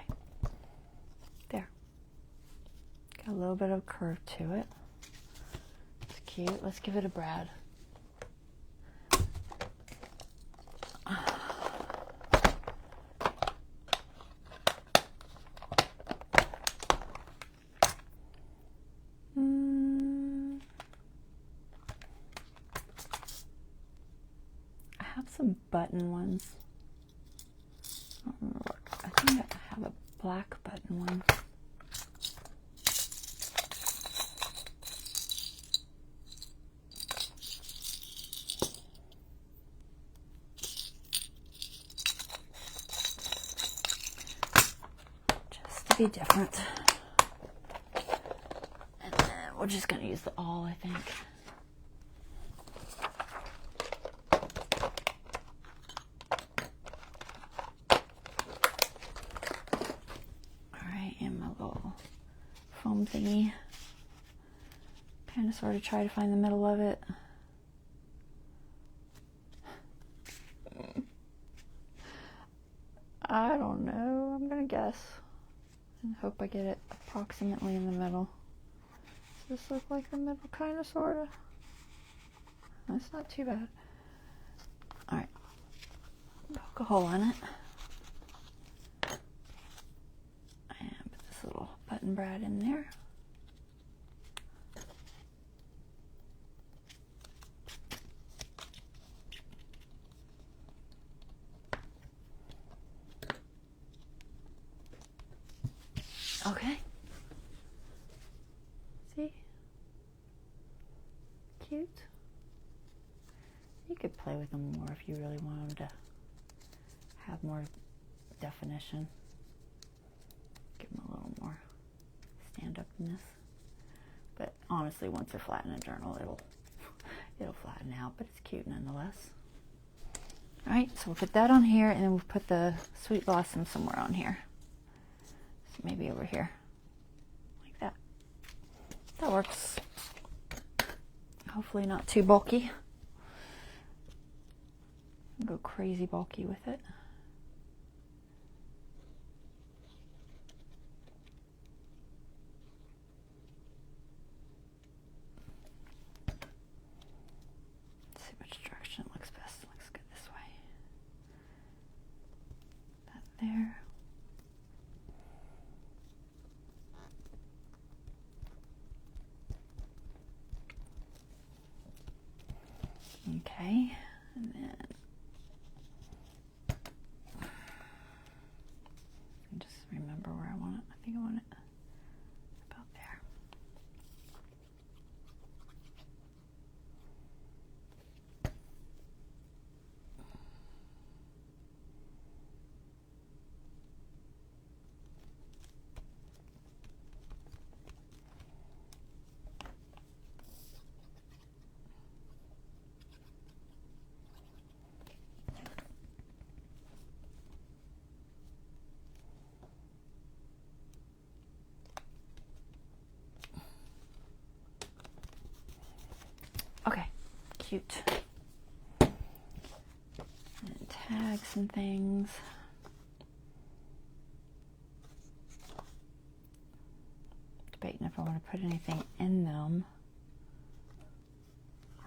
There. Got a little bit of curve to it. It's cute. Let's give it a brad. I have some button ones. I don't remember what. I think I have a black button one. Just to be different. And then we're just going to use the awl, I think. Foam thingy. Kind of sort of try to find the middle of it. I don't know. I'm gonna guess and hope I get it approximately in the middle. Does this look like the middle, kind of, sort of? That's not too bad. All right, poke a hole in it. Little button brad in there. Okay. could play with them more if you really want them to have more definition. Give them a little more stand-upness. But honestly, once they're flat in a journal, it'll flatten out, but it's cute nonetheless. All right, so we'll put that on here, and then we'll put the Sweet Blossom somewhere on here. So maybe over here, like that. That works. Hopefully not too bulky. Go crazy bulky with it. See which direction looks best. Looks good this way. That there. Okay, and then just remember where I want it. I think I want it about there. Okay, cute. And tags and things. Debating if I want to put anything in them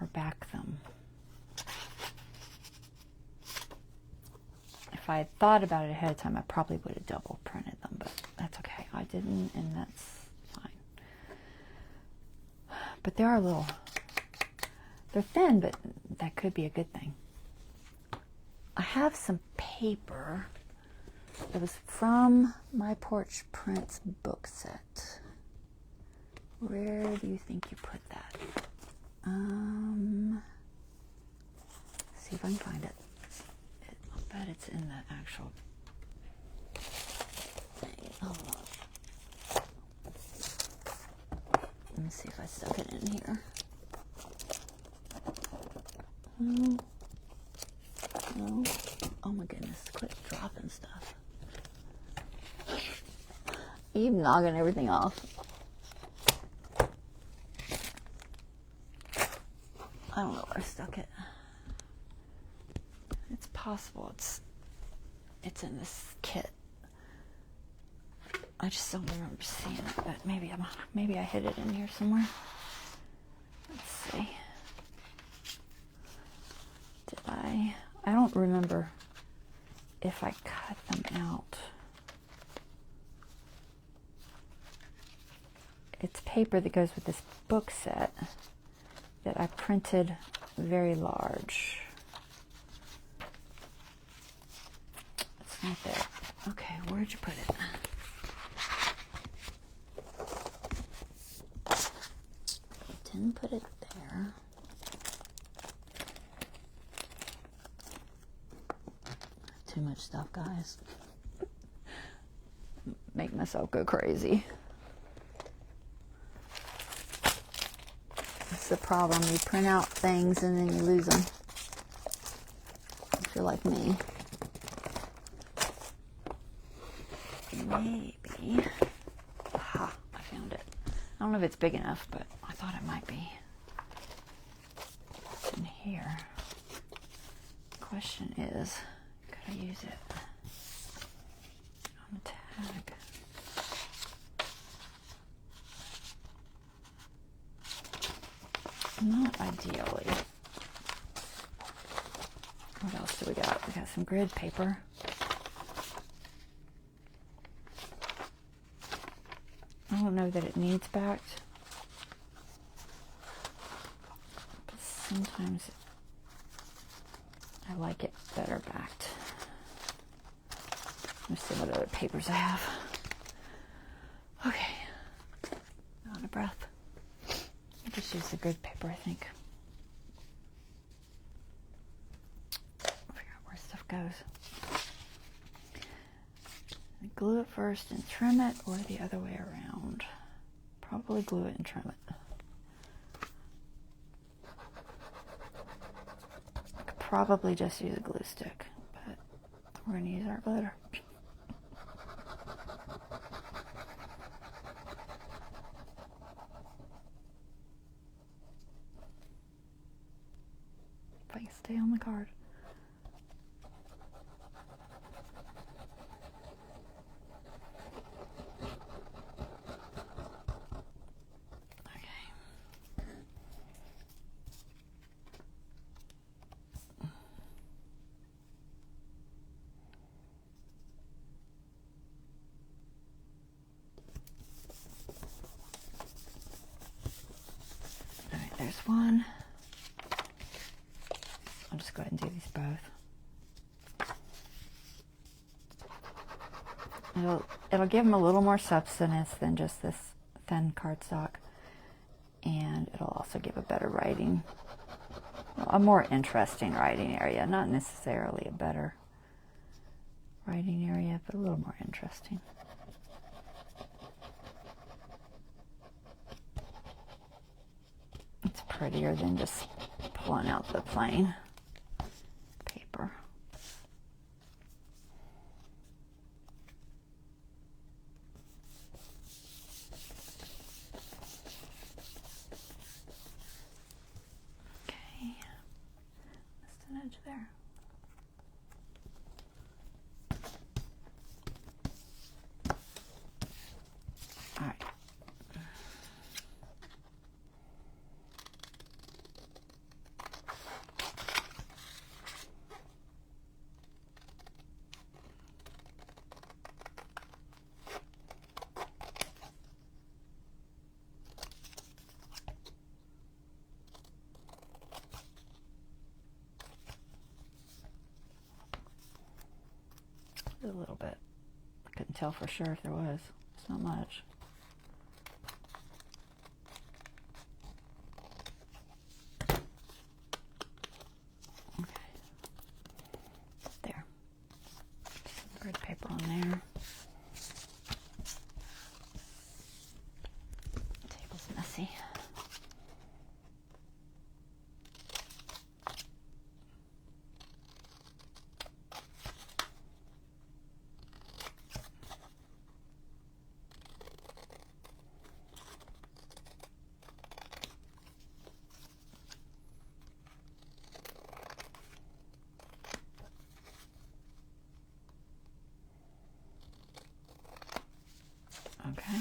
or back them. If I had thought about it ahead of time, I probably would have double printed them, but that's okay. I didn't, and that's fine. But they are a little... They're thin, but that could be a good thing. I have some paper that was from my Porch Prints book set. Where do you think you put that? See if I can find it. I'll bet it's in the actual thing. Hold on. Let me see if I stuck it in here. No. No. Oh my goodness, quit dropping stuff. You're knocking everything off. I don't know where I stuck it. It's possible it's in this kit. I just don't remember seeing it, but maybe I hid it in here somewhere. Let's see. Did I don't remember if I cut them out. It's paper that goes with this book set that I printed very large. It's not there. Okay, where'd you put it? Didn't put it there. Too much stuff, guys. Make myself go crazy. That's the problem. You print out things and then you lose them. If you're like me. Maybe. Aha, I found it. I don't know if it's big enough, but I thought it might be. It's in here. The question is, could I use it on the tag? Not ideally. What else do we got? We got some grid paper. I don't know that it needs backed, but sometimes I like it better backed. Let's see what other papers I have. Okay, out of breath. I just use the grid paper, I think. stuff goes. Glue it first and trim it, or the other way around. Probably glue it and trim it. I could probably just use a glue stick, but we're going to use our glitter. If I can stay on the card. There's one. I'll just go ahead and do these both. It'll give them a little more substance than just this thin cardstock, and it'll also give a better writing, a more interesting writing area. Not necessarily a better writing area, but a little more interesting. It's prettier than just pulling out the plain paper. Okay, just an edge there. All right. A little bit. I couldn't tell for sure if there was. It's not much. Okay. There. Some grid paper on there. The table's messy. Okay.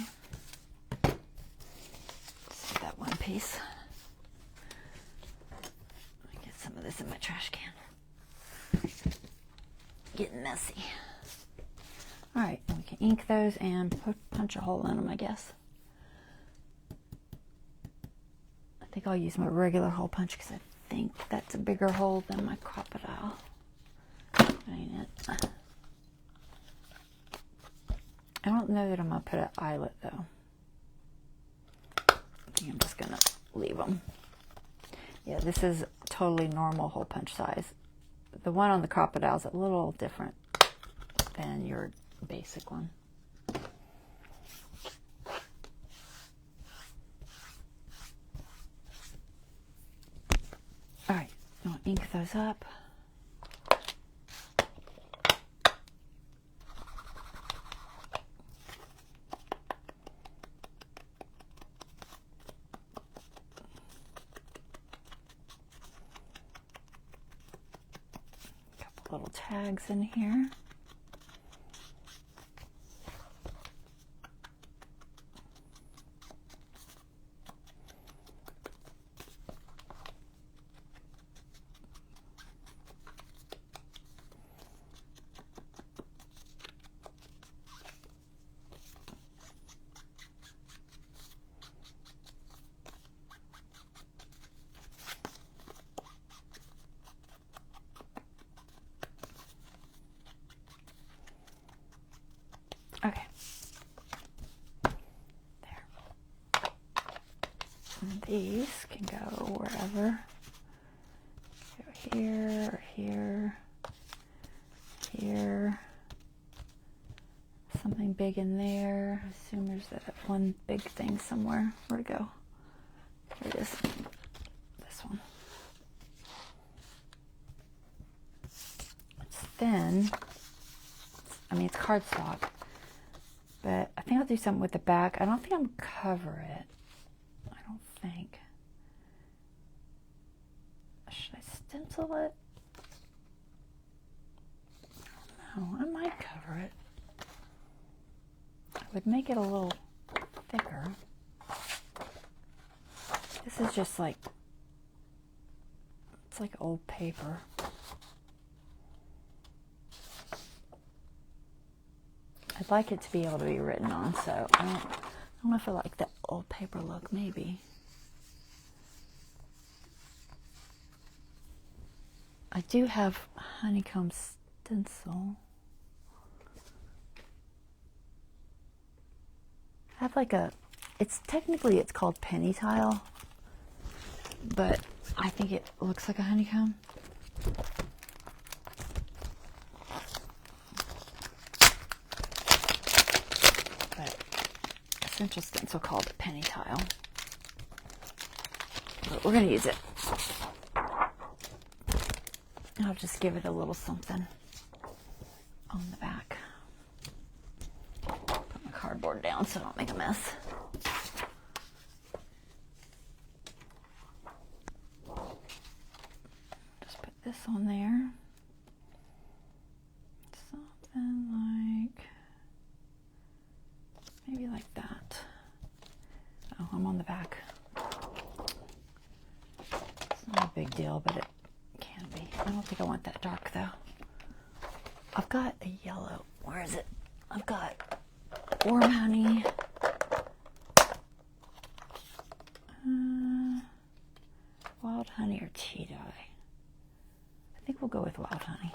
See that one piece. Let me get some of this in my trash can. Getting messy. All right, and we can ink those and punch a hole in them, I guess. I think I'll use my regular hole punch because I think that's a bigger hole than my crocodile. Ain't it? I don't know that I'm going to put an eyelet, though. I think I'm just going to leave them. Yeah, this is totally normal hole punch size. The one on the crocodile is a little different than your basic one. All right, I'll ink those up. Little tags in here. Okay. There. And these can go wherever. Go here or here. here. Something big in there. I assume there's that one big thing somewhere. Where'd it go? There it is. This one. It's thin. I mean, it's cardstock. But I think I'll do something with the back. I don't think I'm gonna cover it. I don't think. Should I stencil it? I don't know. I might cover it. I would make it a little thicker. This is just like, it's like old paper. I'd like it to be able to be written on, so I don't know if I like that old paper look, maybe. I do have honeycomb stencil. I have like a, it's called penny tile, but I think it looks like a honeycomb. But essential stencil called a penny tile. But we're going to use it. I'll just give it a little something on the back. Put my cardboard down so I don't make a mess. Just put this on there. Something like, maybe like that. Oh, I'm on the back. It's not a big deal, but it can be. I don't think I want that dark though. I've got a yellow. Where is it? I've got warm honey. Wild honey or tea dye. I think we'll go with wild honey.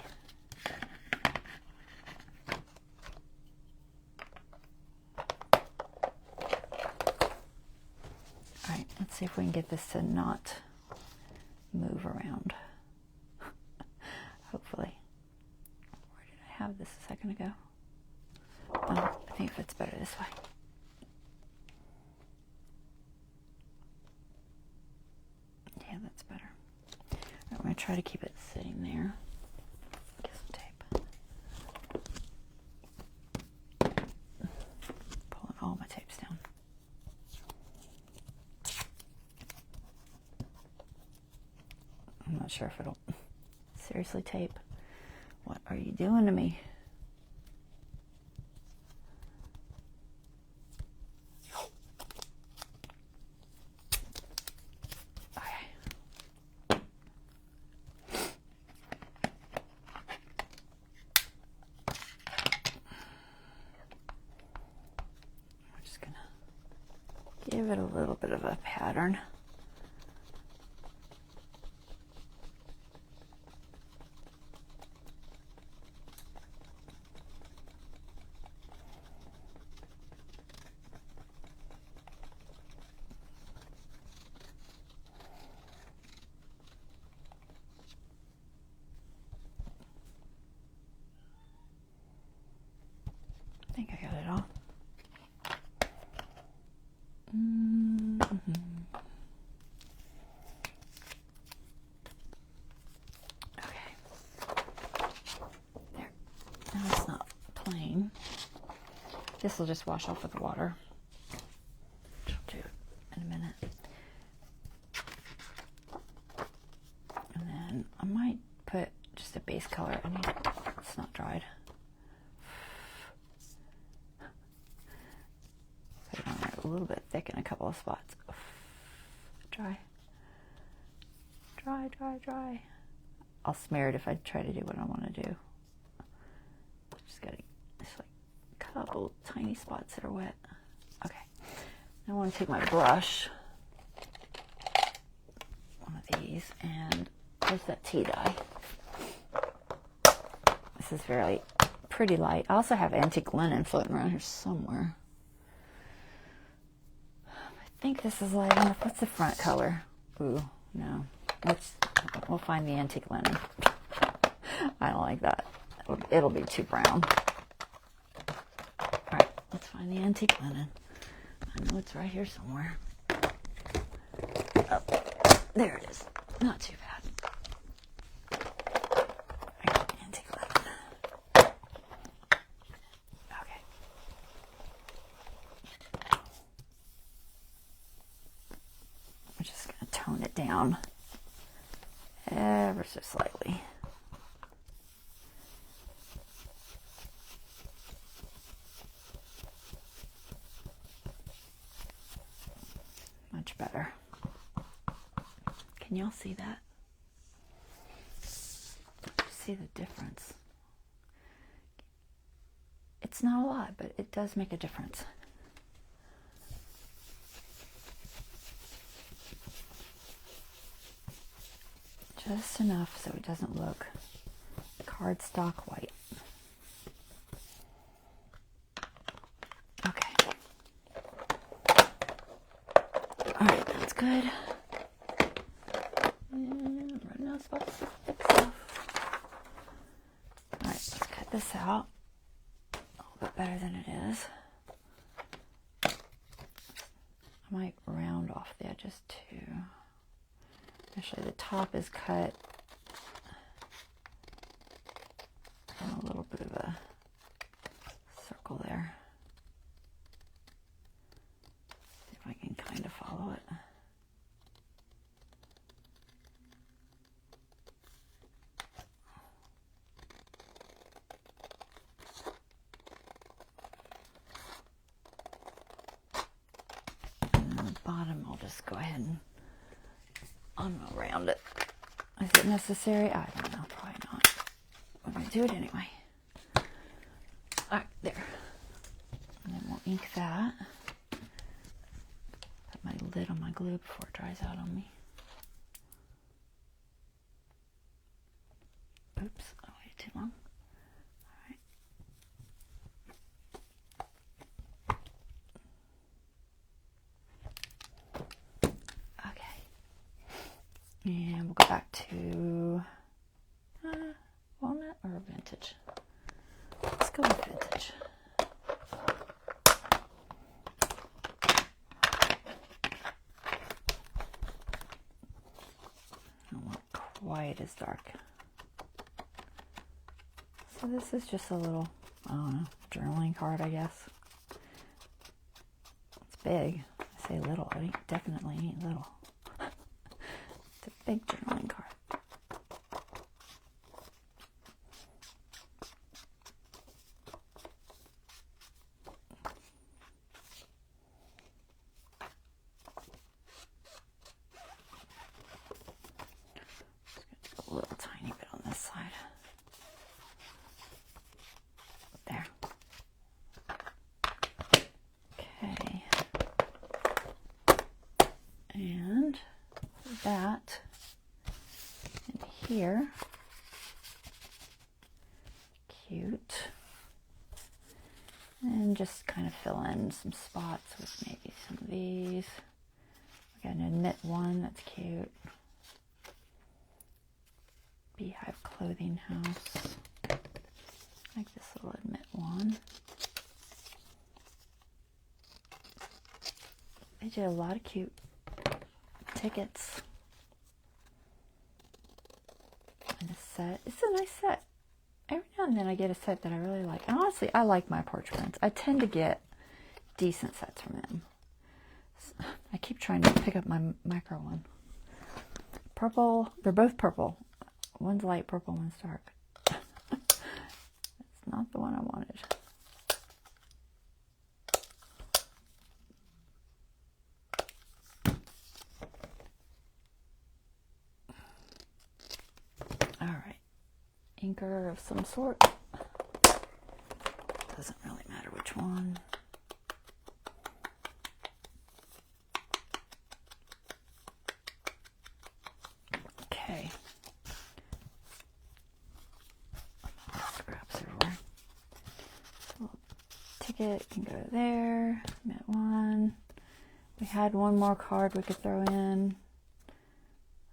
Alright, let's see if we can get this to not move around. Hopefully. Where did I have this a second ago? Oh, I think it fits better this way. Yeah, that's better. I'm going to try to keep it sitting there. Get some tape. Pulling all my tapes down. I'm not sure if it'll... Seriously, tape? What are you doing to me? Give it a little bit of a pattern. I think I got it all. This will just wash off with the water. Which I'll do in a minute. And then I might put just a base color. I mean, it's not dried. Put it on there a little bit thick in a couple of spots. Dry. Dry, dry, dry. I'll smear it if I try to do what I want to do. Just gotta, it's like couple tiny spots that are wet. Okay, now I want to take my brush, one of these, and there's that tea dye. This is very pretty light. I also have antique linen floating around here somewhere. I think this is light enough. What's the front color? Ooh, no. We'll find the antique linen. I don't like that. It'll be too brown. All right, let's find the antique linen. I know it's right here somewhere. Oh, there it is. Not too bad. Right, antique linen. Okay. I'm just going to tone it down ever so slightly. Much better. Can y'all see that? See the difference? It's not a lot, but it does make a difference. Just enough so it doesn't look cardstock white. Okay. Alright, that's good. And running out of spots to fix stuff. Alright, let's cut this out. A little bit better than it is. I might round off the edges too. Actually, the top is cut and a little bit of a circle there. See if I can kind of follow it. And then the bottom, I'll just go ahead and around it. Is it necessary? I don't know. Probably not. I'm going to do it anyway. Alright, there. And then we'll ink that. Put my lid on my glue before it dries out on me. Oops, I waited too long. And we'll go back to walnut or vintage. Let's go with vintage. I don't want quite as dark. So this is just a little, I don't know, journaling card, I guess. It's big. I say little, it definitely ain't little. It's a big journaling card. Just a little tiny bit on this side. There. Okay. And that in here. Cute. And just kind of fill in some spots with maybe some of these. We got an knit one, that's cute. Beehive Clothing House. I like this little knit one. They did a lot of cute tickets. And a set. It's a nice set. Every now and then I get a set that I really like. And honestly, I like my Porch Prints. I tend to get decent sets from them. So I keep trying to pick up my micro one. Purple. They're both purple. One's light purple, one's dark. That's not the one I wanted. Inker of some sort. Doesn't really matter which one. Okay. Scraps everywhere. So ticket can go there. Met one. We had one more card we could throw in.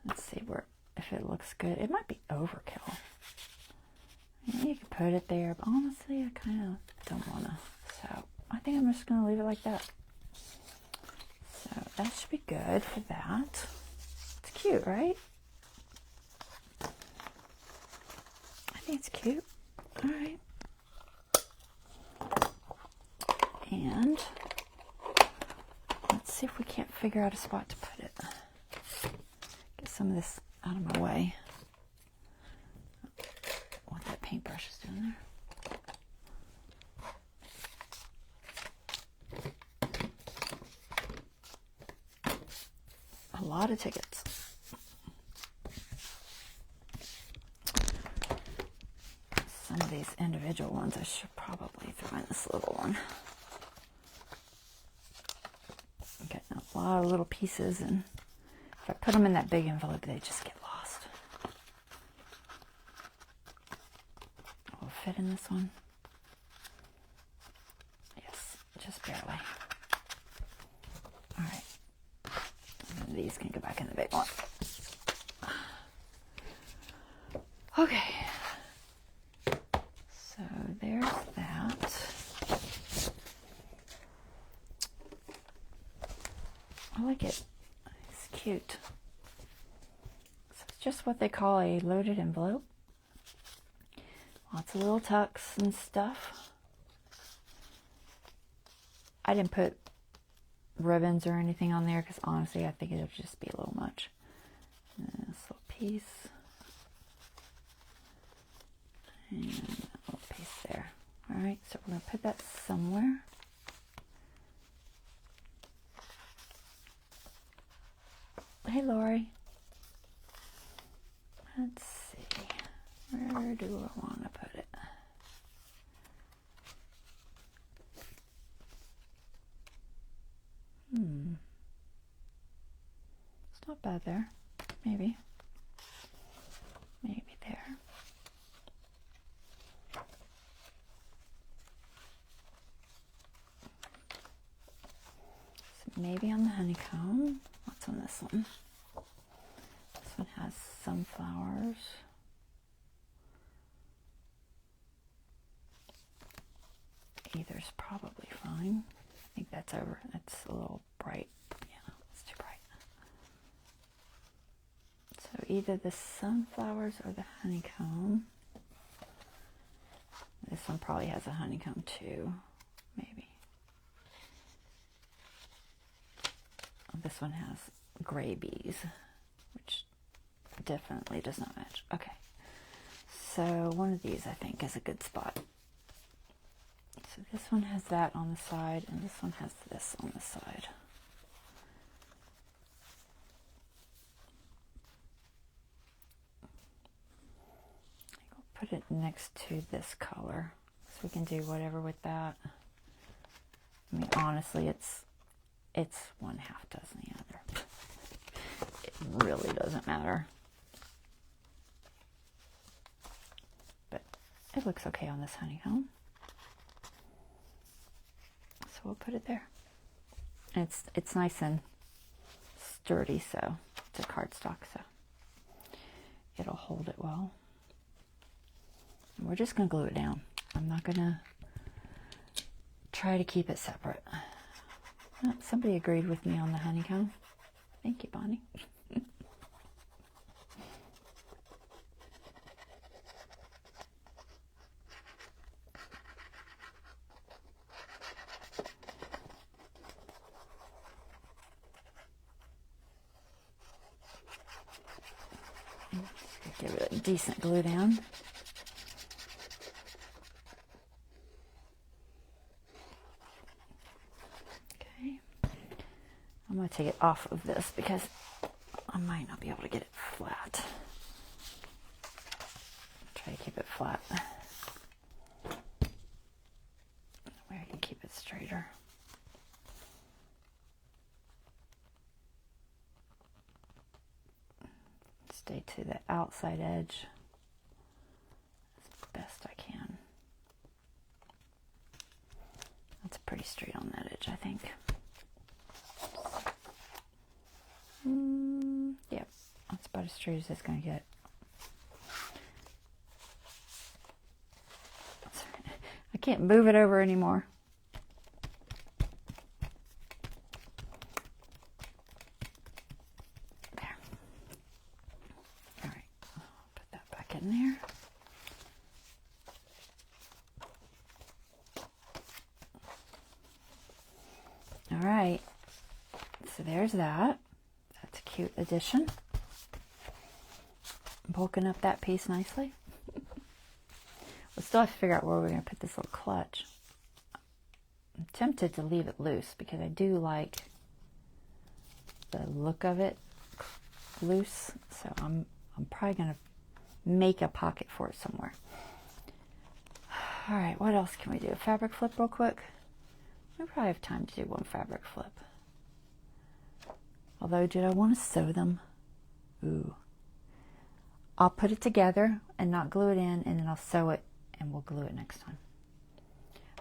Let's see where if it looks good. It might be overkill. Yeah, you can put it there, but honestly, I kind of don't want to. So I think I'm just going to leave it like that. So that should be good for that. It's cute, right? I think it's cute. All right. And let's see if we can't figure out a spot to put it. Get some of this out of my way. What that paintbrush is doing there. A lot of tickets. Some of these individual ones I should probably throw in this little one. I'm getting a lot of little pieces, and if I put them in that big envelope, they just get lost. Will it fit in this one? Yes, just barely. All right. And these can go back in the big one. Okay. So there's that. I like it. It's cute. So it's just what they call a loaded envelope. Lots of little tucks and stuff. I didn't put ribbons or anything on there because honestly I think it would just be a little much. And this little piece. And a little piece there. Alright, so we're going to put that somewhere. Hey, Lori. Let's see. Where do I want to put it? It's not bad there. Maybe. Maybe there. So maybe on the honeycomb. What's on this one? This one has sunflowers. Either's probably fine. I think that's over. That's a little bright. Yeah, it's too bright. So either the sunflowers or the honeycomb. This one probably has a honeycomb too, maybe. This one has gray bees, which definitely does not match. Okay, so one of these I think is a good spot. So this one has that on the side, and this one has this on the side. I'll put it next to this color, so we can do whatever with that. I mean, honestly, it's 1/2 dozen the other. It really doesn't matter. But it looks okay on this honeycomb. So we'll put it there. And it's nice and sturdy, so it's a cardstock, so it'll hold it well. And we're just going to glue it down. I'm not going to try to keep it separate. Oh, somebody agreed with me on the honeycomb. Thank you, Bonnie. Give it a decent glue down. Okay. I'm going to take it off of this because I might not be able to get it flat. Try to keep it flat. Where I can keep it straighter. Stay to the outside edge as best I can. That's pretty straight on that edge, I think. Yep, that's about as straight as it's going to get. can't move it over anymore. There. All right, put that back in there. All right, so there's that. That's a cute addition. Bulking up that piece nicely. We'll still have to figure out where we're going to put this little clutch. I'm tempted to leave it loose because I do like the look of it loose. So I'm probably going to make a pocket for it somewhere. All right, what else can we do? A fabric flip real quick. I probably have time to do one fabric flip. Although, did I want to sew them? Ooh. I'll put it together and not glue it in, and then I'll sew it and we'll glue it next time.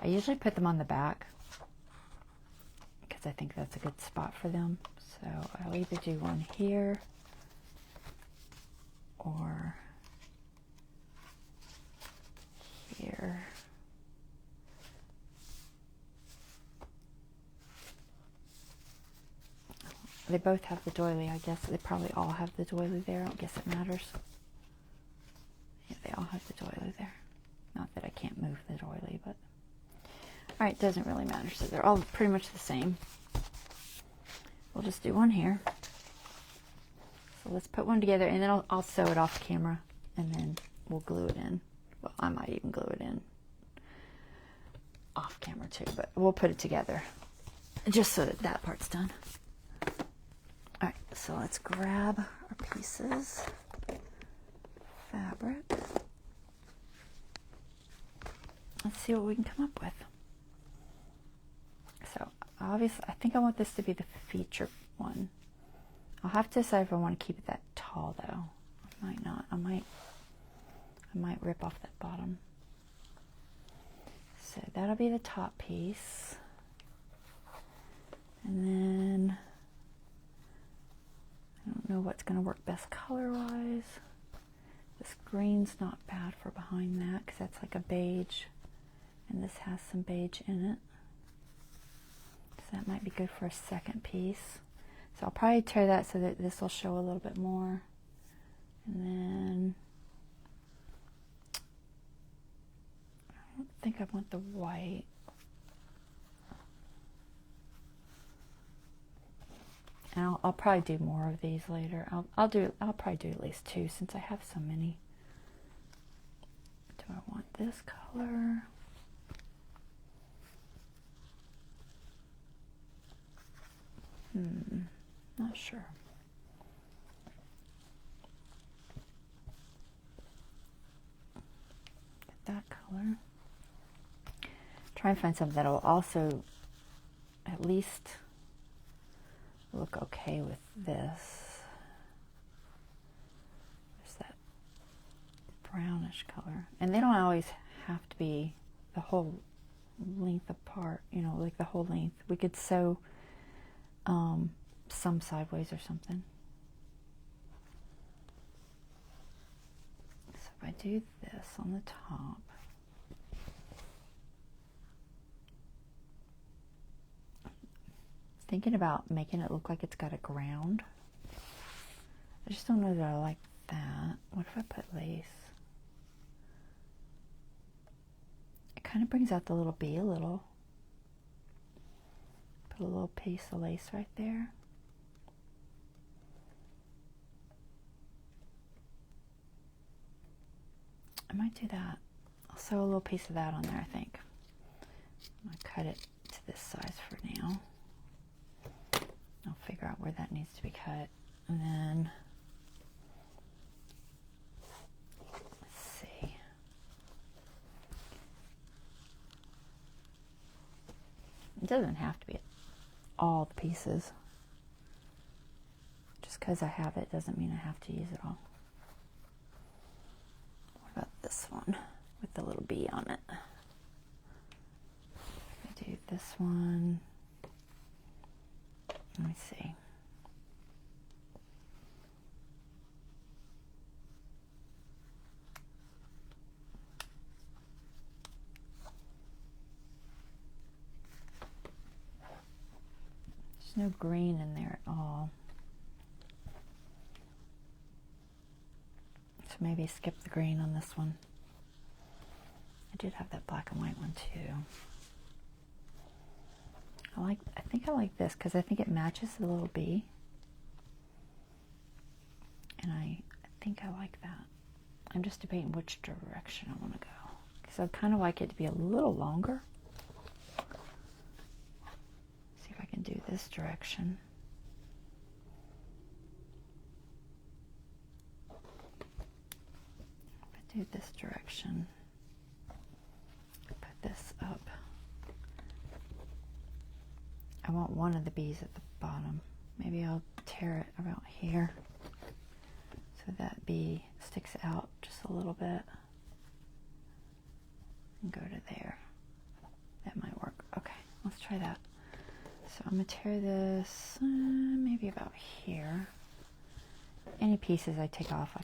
I usually put them on the back because I think that's a good spot for them. So I'll either do one here or here. They both have the doily, I guess. They probably all have the doily there. I don't guess it matters. Yeah, they all have the doily there. Not that I can't move the doily, but... Alright, it doesn't really matter. So they're all pretty much the same. We'll just do one here. So let's put one together, and then I'll sew it off camera, and then we'll glue it in. Well, I might even glue it in off camera too, but we'll put it together just so that that part's done. Alright, so let's grab our pieces. Fabric. Let's see what we can come up with. So obviously, I think I want this to be the feature one. I'll have to decide if I want to keep it that tall though. I might not. I might rip off that bottom. So that'll be the top piece. And then I don't know what's going to work best color-wise. This green's not bad for behind that because that's like a beige. And this has some beige in it. So that might be good for a second piece. So I'll probably tear that so that this will show a little bit more. And then I don't think I want the white. And I'll probably do more of these later. I'll probably do at least 2 since I have so many. Do I want this color? Not sure. Get that color. Try and find something that'll also at least look okay with this. There's that brownish color. And they don't always have to be the whole length apart, you know, like the whole length. We could sew some sideways or something. So if I do this on the top, thinking about making it look like it's got a ground. I just don't know that I like that. What if I put lace? It kind of brings out the little bee a little. Put a little piece of lace right there. I might do that. I'll sew a little piece of that on there, I think. I'm going to cut it to this size for now. I'll figure out where that needs to be cut. And then, let's see. It doesn't have to be all the pieces. Just because I have it doesn't mean I have to use it all. What about this one with the little bee on it? I do this one. Let me see. There's no green in there at all. So maybe skip the green on this one. I did have that black and white one too. I think I like this because I think it matches the little bee. And I think I like that. I'm just debating which direction I want to go. Because I'd kind of like it to be a little longer. See if I can do this direction. If I do this direction, put this up. I want one of the bees at the bottom. Maybe I'll tear it about here so that bee sticks out just a little bit and go to there. That might work. Okay, let's try that. So I'm gonna tear this maybe about here. Any pieces I take off,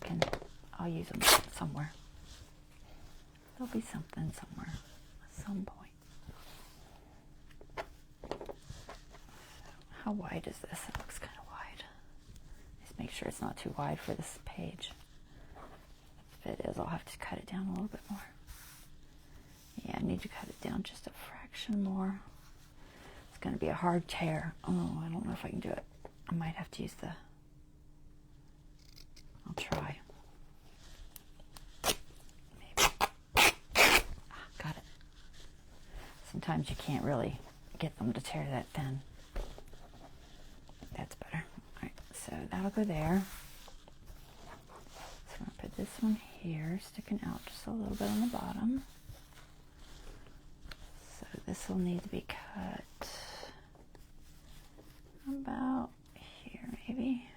I'll use them somewhere. There'll be something somewhere at some point. How wide is this? It looks kind of wide. Just make sure it's not too wide for this page. If it is, I'll have to cut it down a little bit more. Yeah, I need to cut it down just a fraction more. It's going to be a hard tear. Oh, I don't know if I can do it. I might have to use I'll try. Maybe. Got it. Sometimes you can't really get them to tear that thin. That's better. Alright, so that'll go there. So I'm going to put this one here, sticking out just a little bit on the bottom. So this will need to be cut about here, maybe.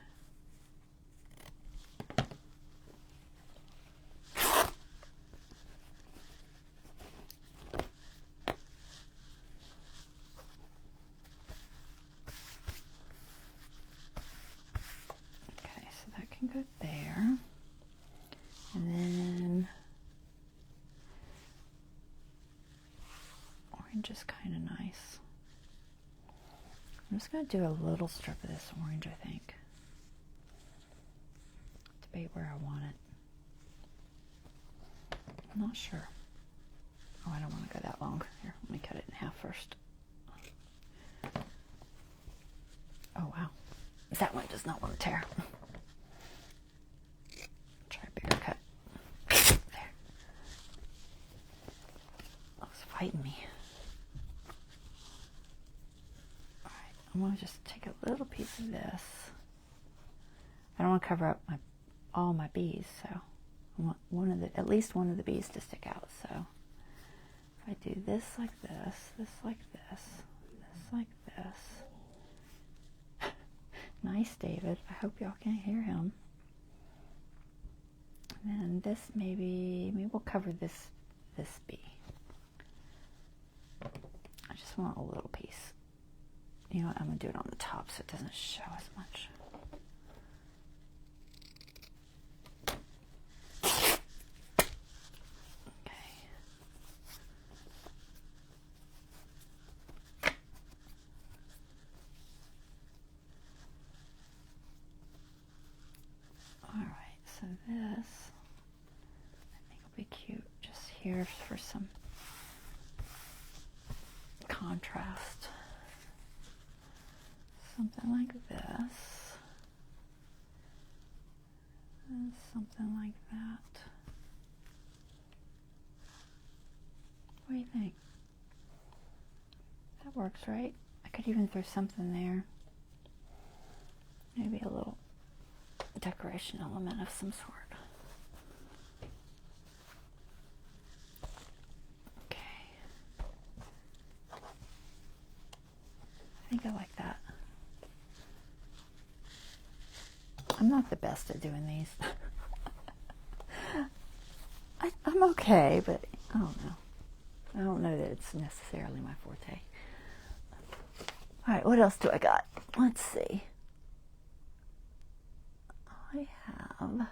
Go there, and then orange is kind of nice. I'm just going to do a little strip of this orange, I think. Debate where I want it. I'm not sure. Oh, I don't want to go that long. Here, let me cut it in half first. Oh, wow. That one does not want to tear. Cut. There. Looks fighting me. Alright, I'm going to just take a little piece of this. I don't want to cover up all my bees, so I want at least one of the bees to stick out. So if I do this like this, this like this, this like this. Nice, David. I hope y'all can hear him. And this maybe we'll cover this bee. I just want a little piece. You know what, I'm going to do it on the top so it doesn't show as much. Okay. Alright, so this be cute just here for some contrast. Something like this. And something like that. What do you think? That works, right? I could even throw something there. Maybe a little decoration element of some sort. I think I like that. I'm not the best at doing these. I'm okay, but I don't know. I don't know that it's necessarily my forte. Alright, what else do I got? Let's see. I have...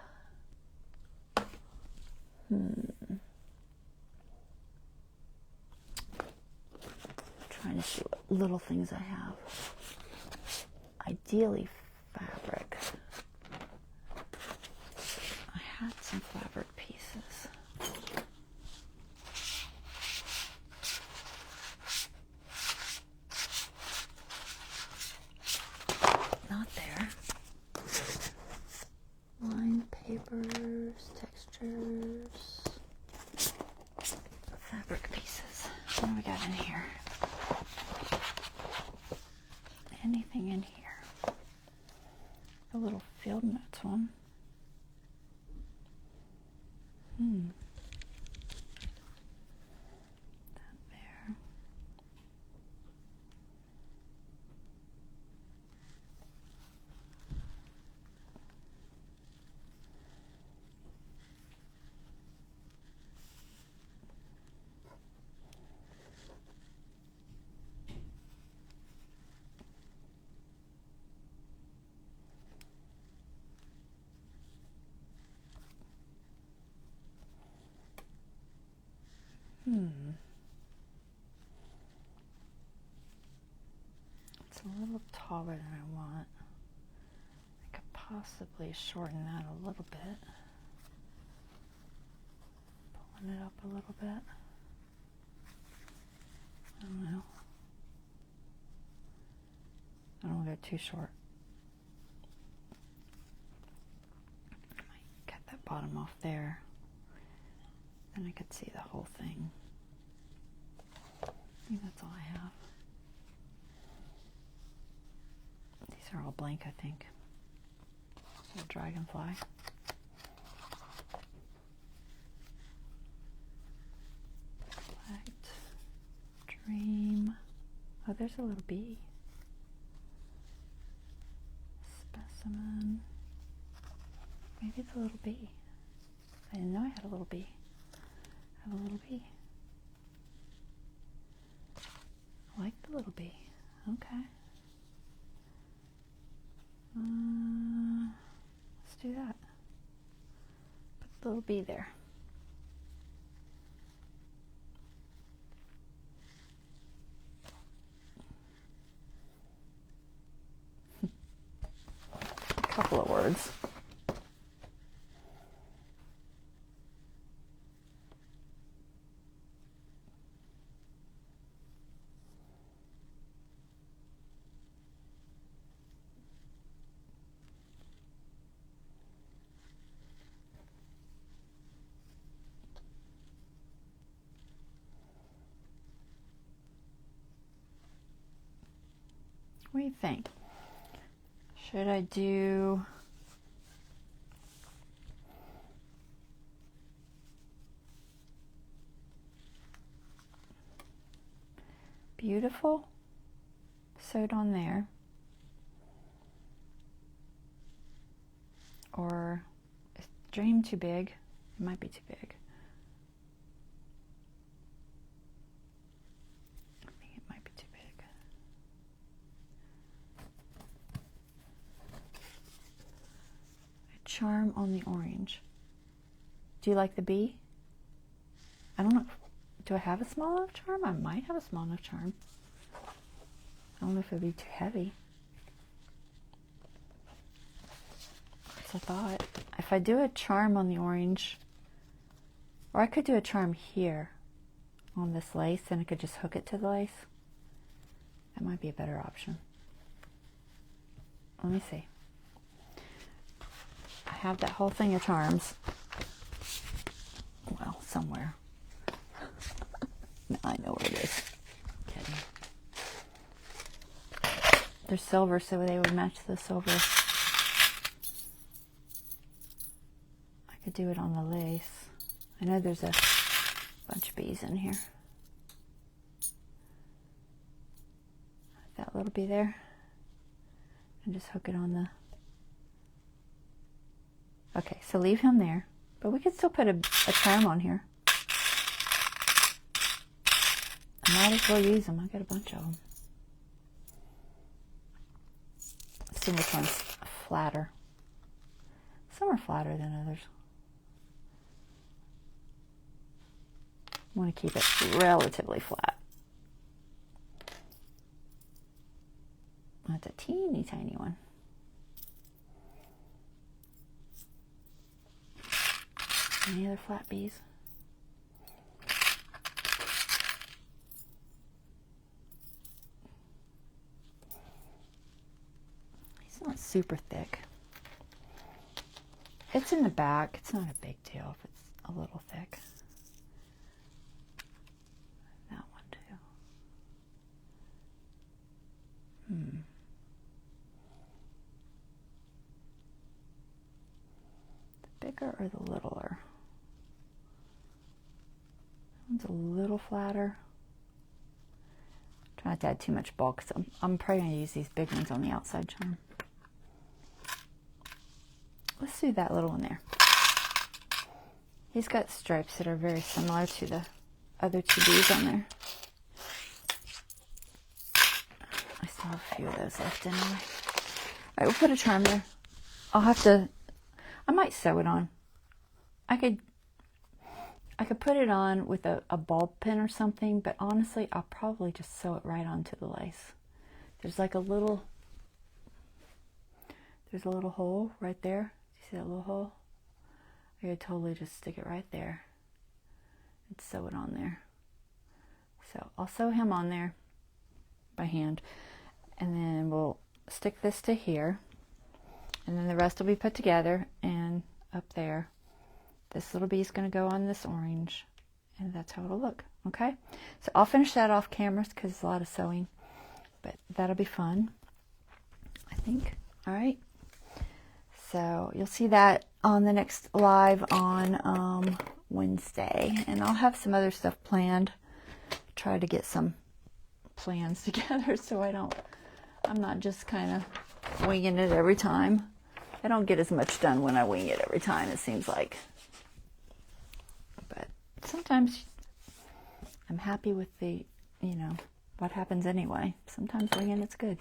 trying to see what little things I have. ideally fabric. I had some fabric pieces. Not there. Lined papers, textures, fabric pieces. What do we got in here? Anything in here? A little field notes one. That there. It's a little taller than I want. I could possibly shorten that a little bit. Pulling it up a little bit. I don't know. I don't want to go too short. I might cut that bottom off there. Then I could see the whole thing. I think that's all I have. These are all blank, I think. The dragonfly. Light. Dream. Oh, there's a little bee. Specimen. Maybe it's a little bee. I didn't know I had a little bee. I have a little bee. I like the little bee. Okay. Let's do that. Put the little bee there. A couple of words. What do you think? Should I do beautiful sewed on there, or is dream too big? It might be too big. I think it might be too big. A charm on the orange. Do you like the bee? I don't know. Do I have a small enough charm? I might have a small enough charm. I don't know if it would be too heavy. That's a thought. If I do a charm on the orange, or I could do a charm here on this lace, and I could just hook it to the lace. That might be a better option. Let me see. I have that whole thing of charms. Well, somewhere. Now I know where it is. Kidding. They're silver, so they would match the silver. I could do it on the lace. I know there's a bunch of bees in here. That little bee there. And just hook it on the... Okay, so leave him there. But we could still put a charm on here. I might as well use them. I got a bunch of them. Let's see which one's flatter. Some are flatter than others. I want to keep it relatively flat. That's a teeny tiny one. Any other flat bees? It's not super thick. It's in the back. It's not a big deal if it's a little thick. That one too. The bigger or the littler? That one's a little flatter. Try not to add too much bulk because I'm probably going to use these big ones on the outside charm. Let's do that little one there. He's got stripes that are very similar to the other two bees on there. I still have a few of those left anyway. Alright, we'll put a charm there. I might sew it on. I could put it on with a ball pin or something, but honestly, I'll probably just sew it right onto the lace. There's like a little hole right there. See that little hole? I could totally just stick it right there and sew it on there. So I'll sew him on there by hand, and then we'll stick this to here, and then the rest will be put together, and up there this little bee is going to go on this orange, and that's how it'll look. Okay, so I'll finish that off cameras because it's a lot of sewing, but that'll be fun, I think. All right. So you'll see that on the next live on Wednesday. And I'll have some other stuff planned. Try to get some plans together so I'm not just kind of winging it every time. I don't get as much done when I wing it every time, it seems like. But sometimes I'm happy with the, what happens anyway. Sometimes winging it's good.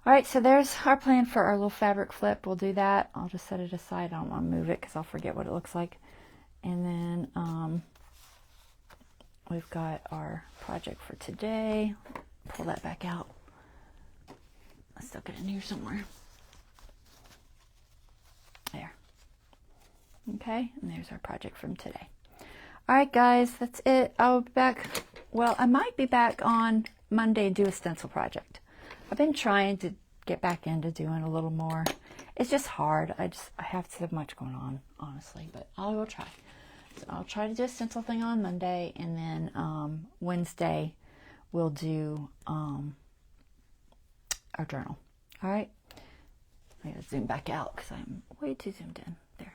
All right, so there's our plan for our little fabric flip. We'll do that. I'll just set it aside. I don't want to move it because I'll forget what it looks like. And then we've got our project for today. Pull that back out. I stuck it in here somewhere. There. Okay, and there's our project from today. All right, guys, that's it. I'll be back. Well, I might be back on Monday and do a stencil project. I've been trying to get back into doing a little more. It's just hard. I have so much going on, honestly, but I will try. So I'll try to do a stencil thing on Monday, and then Wednesday we'll do our journal. All right. I gotta zoom back out because I'm way too zoomed in. There.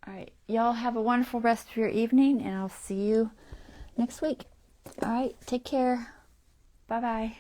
All right. Y'all have a wonderful rest of your evening, and I'll see you next week. All right. Take care. Bye-bye.